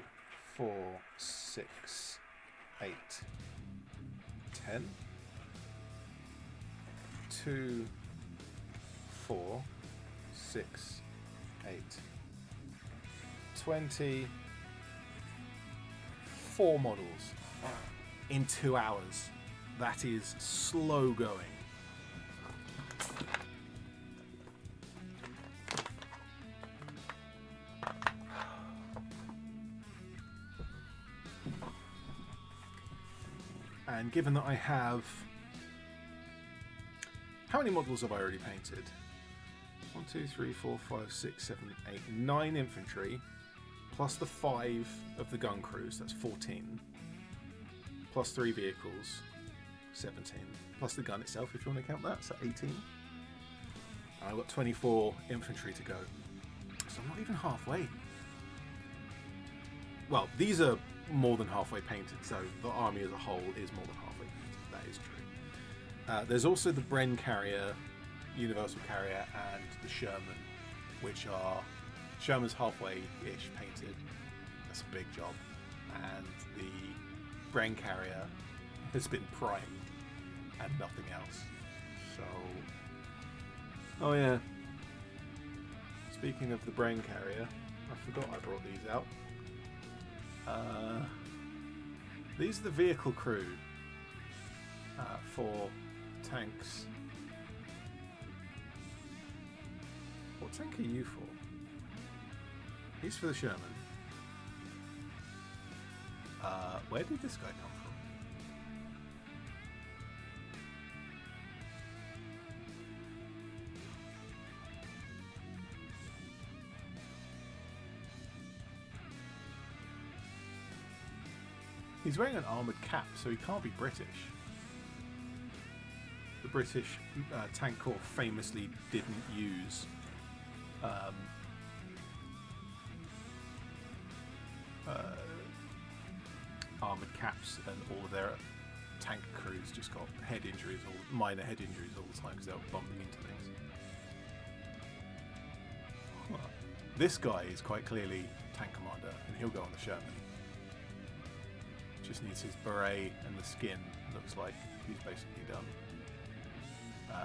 4, 6, 8, 10, 2, 4, 6, 8, 24 models in 2 hours. That is slow going. And given that I have... How many models have I already painted? 1, 2, 3, 4, 5, 6, 7, 8, 9 infantry, plus the 5 of the gun crews, that's 14. Plus 3 vehicles, 17. Plus the gun itself, if you want to count that, so 18. And I've got 24 infantry to go. So I'm not even halfway. Well, these are more than halfway painted, so the army as a whole is more than halfway painted. That is true. There's also the Bren carrier, Universal carrier, and the Sherman, which are... Sherman's halfway-ish painted. That's a big job. And the Bren carrier has been primed and nothing else. So... Oh yeah. Speaking of the Bren carrier, I forgot I brought these out. These are the vehicle crew for tanks. What tank are you for? He's for the Sherman. Where did this guy come from? He's wearing an armoured cap, so he can't be British. The British Tank Corps famously didn't use armoured caps, and all of their tank crews just got head injuries, or minor head injuries all the time because they were bumping into things. Huh. This guy is quite clearly tank commander, and he'll go on the Sherman. Just needs his beret and the skin. Looks like he's basically done.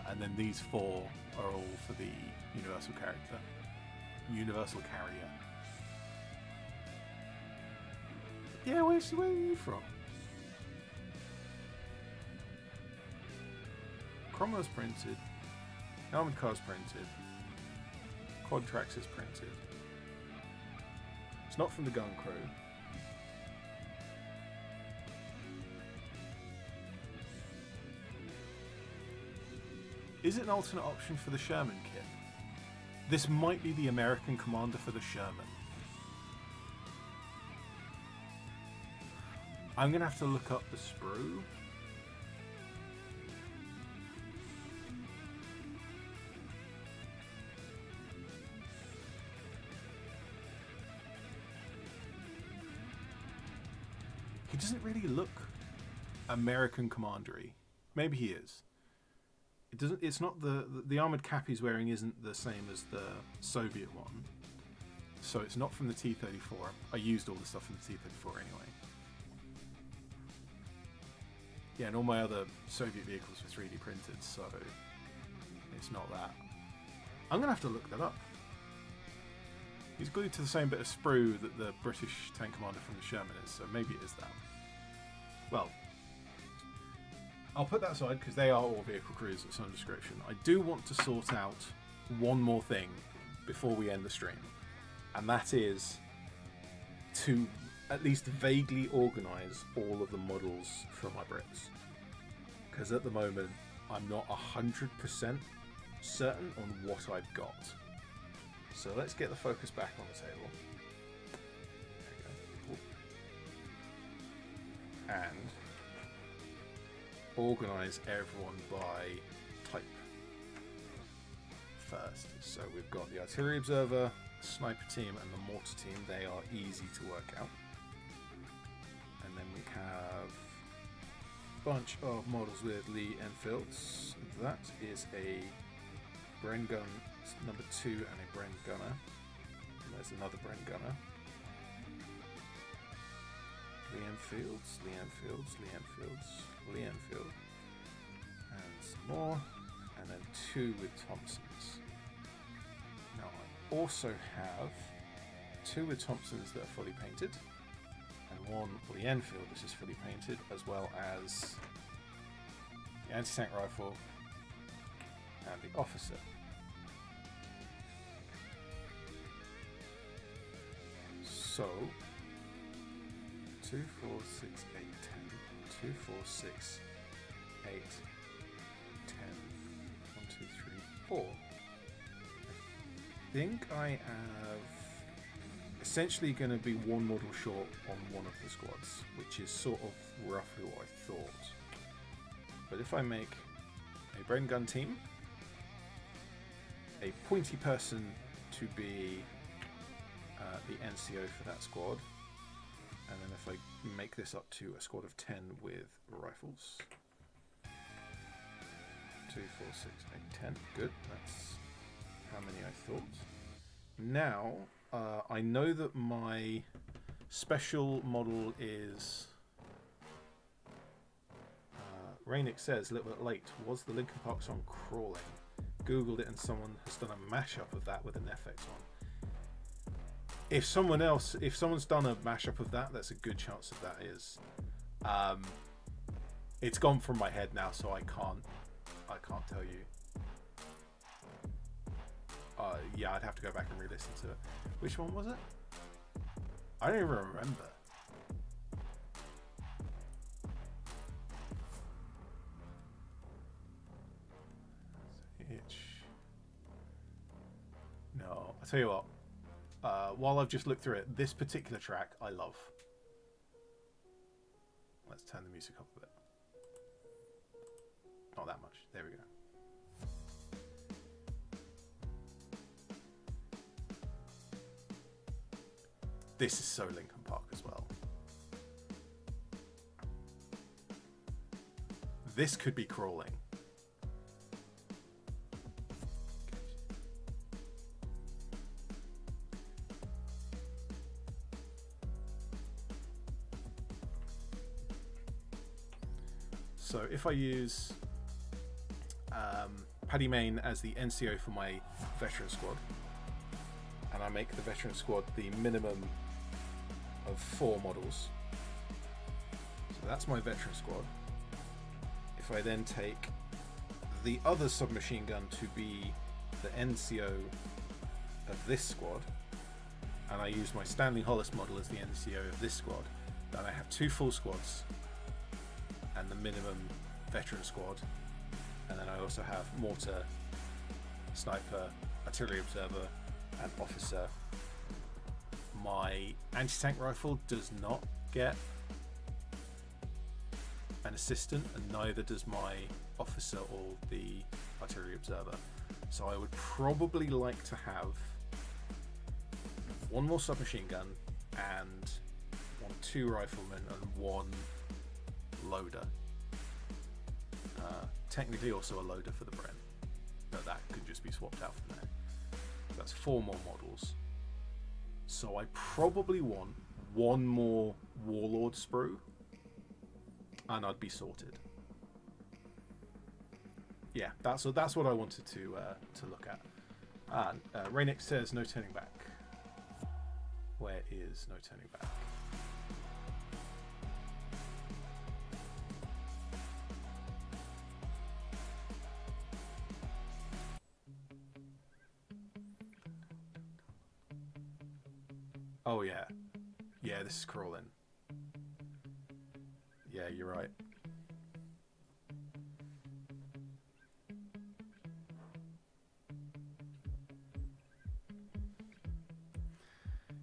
And then these 4 are all for the Universal character. Universal carrier. Yeah, where are you from? Cromwell's printed. Armoured Car's printed. Quadtrax is printed. It's not from the gun crew. Is it an alternate option for the Sherman kit? This might be the American commander for the Sherman. I'm going to have to look up the sprue. He doesn't really look American commandery. Maybe he is. It doesn't. It's not the armored cap he's wearing isn't the same as the Soviet one, so it's not from the T-34. I used all the stuff from the T-34 anyway. Yeah, and all my other Soviet vehicles were 3D printed, so it's not that. I'm gonna have to look that up. He's glued to the same bit of sprue that the British tank commander from the Sherman is, so maybe it is that. Well, I'll put that aside because they are all vehicle crews of some description. I do want to sort out one more thing before we end the stream, and that is to at least vaguely organise all of the models for my Brits. Because at the moment, I'm not 100% certain on what I've got. So let's get the focus back on the table. There we go. And organize everyone by type first. So we've got the artillery observer, the sniper team, and the mortar team. They are easy to work out. And then we have a bunch of models with Lee Enfields. That is a Bren gun number 2 and a Bren gunner. And there's another Bren gunner. Lee Enfields, Lee Enfields, Lee Enfields, Lee Enfield. And some more. And then 2 with Thompsons. Now I also have 2 with Thompsons that are fully painted. And 1 Lee Enfield, which is fully painted, as well as the anti-tank rifle and the officer. So 2, 4, 6, 8, 10. 2, 4, 6, 8, 10. 1, 2, 3, 4. I think I have essentially going to be 1 model short on one of the squads, which is sort of roughly what I thought. But if I make a Bren gun team, a pointy person to be the NCO for that squad, and then if I make this up to a squad of 10 with rifles. 2, 4, 6, 8, 10. Good, that's how many I thought. Now, I know that my special model is... Rainick says, a little bit late, was the Linkin Park song Crawling? Googled it and someone has done a mashup of that with an FX on. If someone's done a mashup of that, that's a good chance that that is. It's gone from my head now, so I can't tell you. Yeah, I'd have to go back and re-listen to it. Which one was it? I don't even remember. No, I'll tell you what. While I've just looked through it, this particular track I love. Let's turn the music up a bit. Not that much. There we go. This is so Linkin Park as well. This could be Crawling. So if I use Paddy Mayne as the NCO for my veteran squad, and I make the veteran squad the minimum of 4 models, so that's my veteran squad. If I then take the other submachine gun to be the NCO of this squad, and I use my Stanley Hollis model as the NCO of this squad, then I have 2 full squads and the minimum veteran squad, and then I also have mortar, sniper, artillery observer, and officer. My anti-tank rifle does not get an assistant, and neither does my officer or the artillery observer. So I would probably like to have 1 more submachine gun and 2 riflemen and 1 loader. Technically also a loader for the Bren, but that could just be swapped out from there. That's 4 more models. So I probably want 1 more Warlord sprue, and I'd be sorted. Yeah, that's what I wanted to look at. Rainick says no turning back. Where is no turning back? Oh yeah. Yeah, this is Crawling. Yeah, you're right.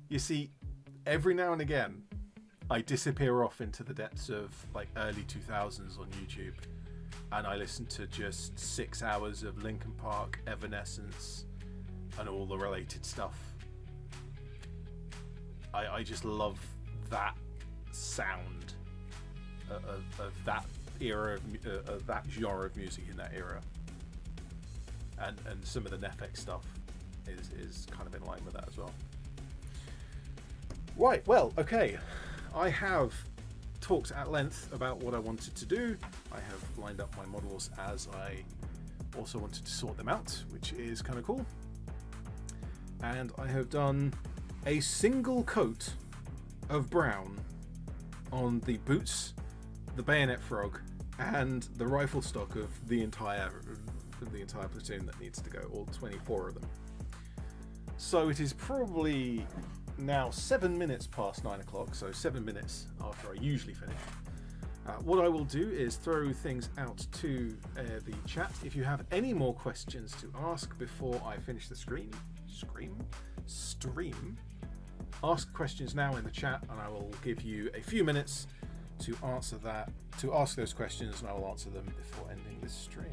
You see, every now and again, I disappear off into the depths of like early 2000s on YouTube, and I listen to just 6 hours of Linkin Park, Evanescence, and all the related stuff. I just love that sound of that era of that genre of music in that era, and some of the Nefex stuff is kind of in line with that as well. Right, well, okay, I have talked at length about what I wanted to do. I have lined up my models as I also wanted to sort them out, which is kind of cool. And I have done a single coat of brown on the boots, the bayonet frog, and the rifle stock of the entire platoon that needs to go, all 24 of them. So it is probably now 7 minutes past 9 o'clock, so 7 minutes after I usually finish. What I will do is throw things out to the chat. If you have any more questions to ask before I finish the stream, ask questions now in the chat, and I will give you a few minutes to ask those questions, and I will answer them before ending this stream.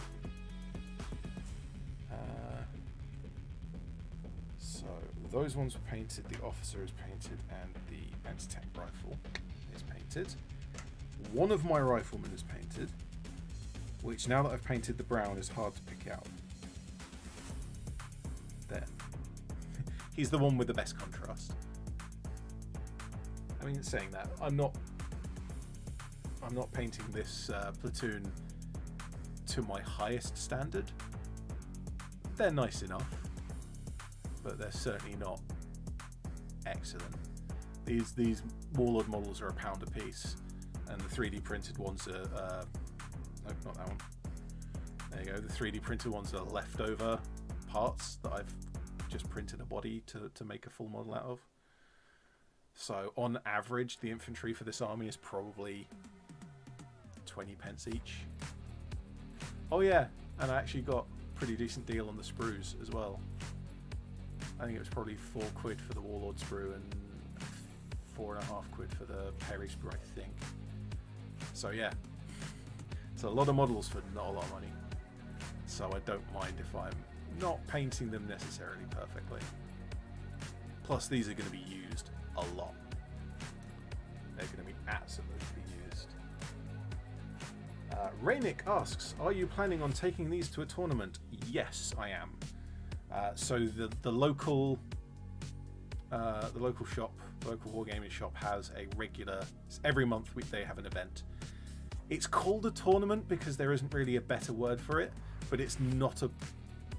So those ones were painted, the officer is painted, and the anti-tank rifle is painted. One of my riflemen is painted, which now that I've painted the brown is hard to pick out. There. He's the one with the best contrast. I mean, saying that, I'm not painting this platoon to my highest standard. They're nice enough, but they're certainly not excellent. These Warlord models are £1 a piece, and the 3D printed ones are nope, not that one. There you go. The 3D printed ones are leftover parts that I've just printed a body to make a full model out of. So on average, the infantry for this army is probably 20 pence each. Oh yeah, and I actually got a pretty decent deal on the sprues as well. I think it was probably £4 for the Warlord sprue and £4.5 for the Perry sprue, I think. So yeah, it's a lot of models for not a lot of money. So I don't mind if I'm not painting them necessarily perfectly. Plus these are going to be used a lot. They're going to be absolutely used. Raynick asks, are you planning on taking these to a tournament? Yes, I am. So the local shop, the local wargaming shop has a regular, every month they have an event. It's called a tournament because there isn't really a better word for it, but it's not a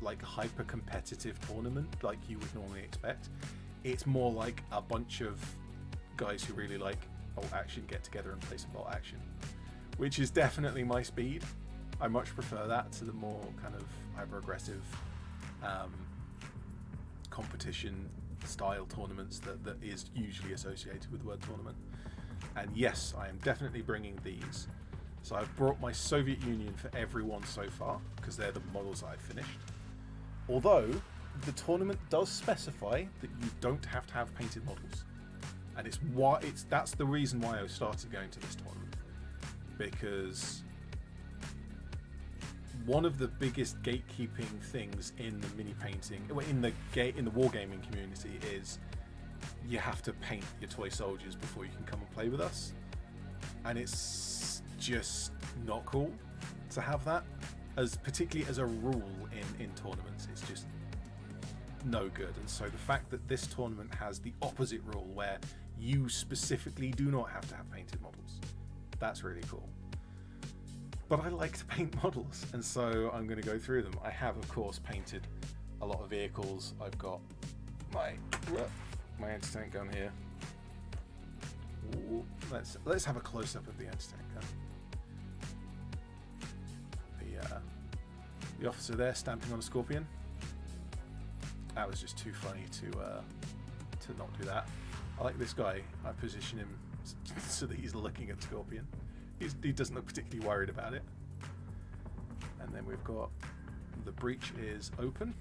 like hyper competitive tournament like you would normally expect. It's more like a bunch of guys who really like bolt action get together and play some bolt action, which is definitely my speed. I much prefer that to the more kind of hyper aggressive competition style tournaments that is usually associated with the word tournament. And yes, I am definitely bringing these. So I've brought my Soviet Union for everyone so far because they're the models I've finished. Although the tournament does specify that you don't have to have painted models, and that's the reason why I started going to this tournament, because one of the biggest gatekeeping things in the mini painting, in the wargaming community, is you have to paint your toy soldiers before you can come and play with us, and it's just not cool to have that, particularly as a rule in tournaments. It's just no good. And so the fact that this tournament has the opposite rule, where you specifically do not have to have painted models, that's really cool. But I like to paint models, and so I'm going to go through them. I have, of course, painted a lot of vehicles. I've got my anti-tank gun here. Ooh, let's have a close-up of the anti-tank gun. The officer there stamping on a scorpion. That was just too funny to not do that. I like this guy. I position him so that he's looking at Scorpion. He doesn't look particularly worried about it. And then we've got the breach is open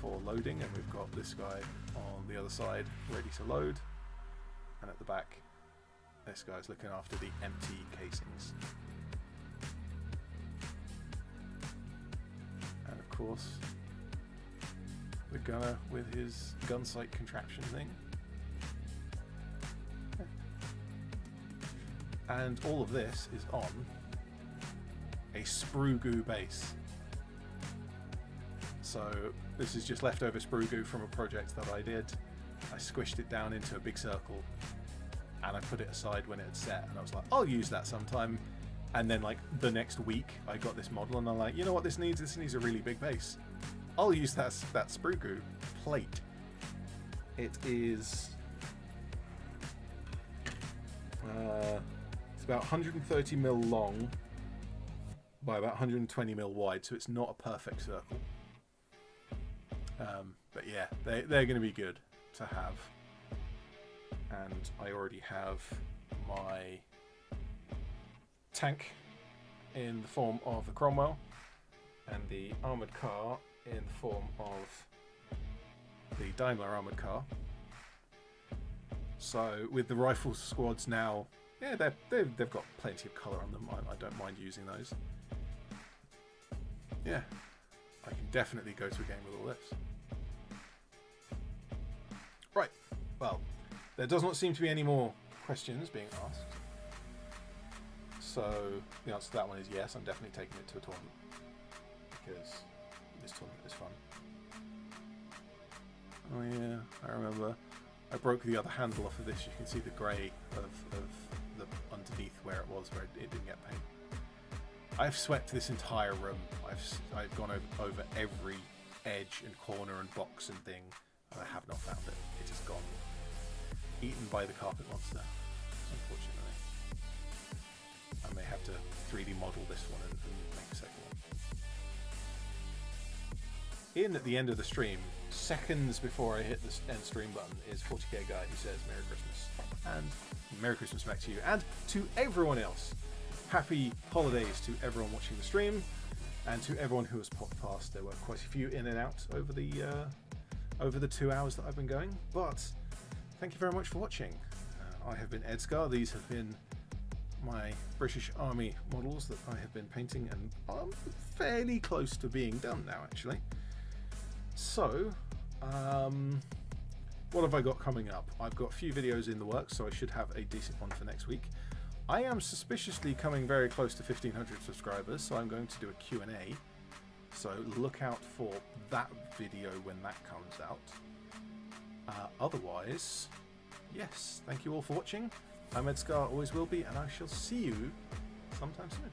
for loading, and we've got this guy on the other side, ready to load. And at the back, this guy's looking after the empty casings. And of course, the gunner with his gun sight contraption thing. And all of this is on a sprue goo base. So this is just leftover sprue goo from a project that I did. I squished it down into a big circle and I put it aside when it had set, and I was like, I'll use that sometime. And then like the next week I got this model and I'm like, you know what this needs? This needs a really big base. I'll use that sprue goo plate. It is it's about 130 mil long by about 120 mil wide, so it's not a perfect circle. But yeah, they're going to be good to have. And I already have my tank in the form of the Cromwell and the armoured car in the form of the Daimler armoured car. So with the rifle squads now, yeah, they've got plenty of colour on them. I don't mind using those. Yeah, I can definitely go to a game with all this. Right, well, there does not seem to be any more questions being asked. So the answer to that one is yes, I'm definitely taking it to a tournament, because this tournament is fun. Oh yeah, I remember. I broke the other handle off of this. You can see the grey of the underneath where it was, where it didn't get paint. I've swept this entire room. I've gone over every edge and corner and box and thing, and I have not found it. It is gone. Eaten by the carpet monster, unfortunately. I may have to 3D model this one and make a second one. In at the end of the stream, seconds before I hit the end stream button, is 40k guy who says Merry Christmas. And Merry Christmas back to you and to everyone else. Happy holidays to everyone watching the stream and to everyone who has popped past. There were quite a few in and out over the 2 hours that I've been going, but thank you very much for watching. I have been ED-SKaR. These have been my British Army models that I have been painting, and I'm fairly close to being done now, actually. So, what have I got coming up? I've got a few videos in the works, so I should have a decent one for next week. I am suspiciously coming very close to 1,500 subscribers, so I'm going to do a Q&A. So look out for that video when that comes out. Otherwise, yes, thank you all for watching. I'm ED-SKaR, always will be, and I shall see you sometime soon.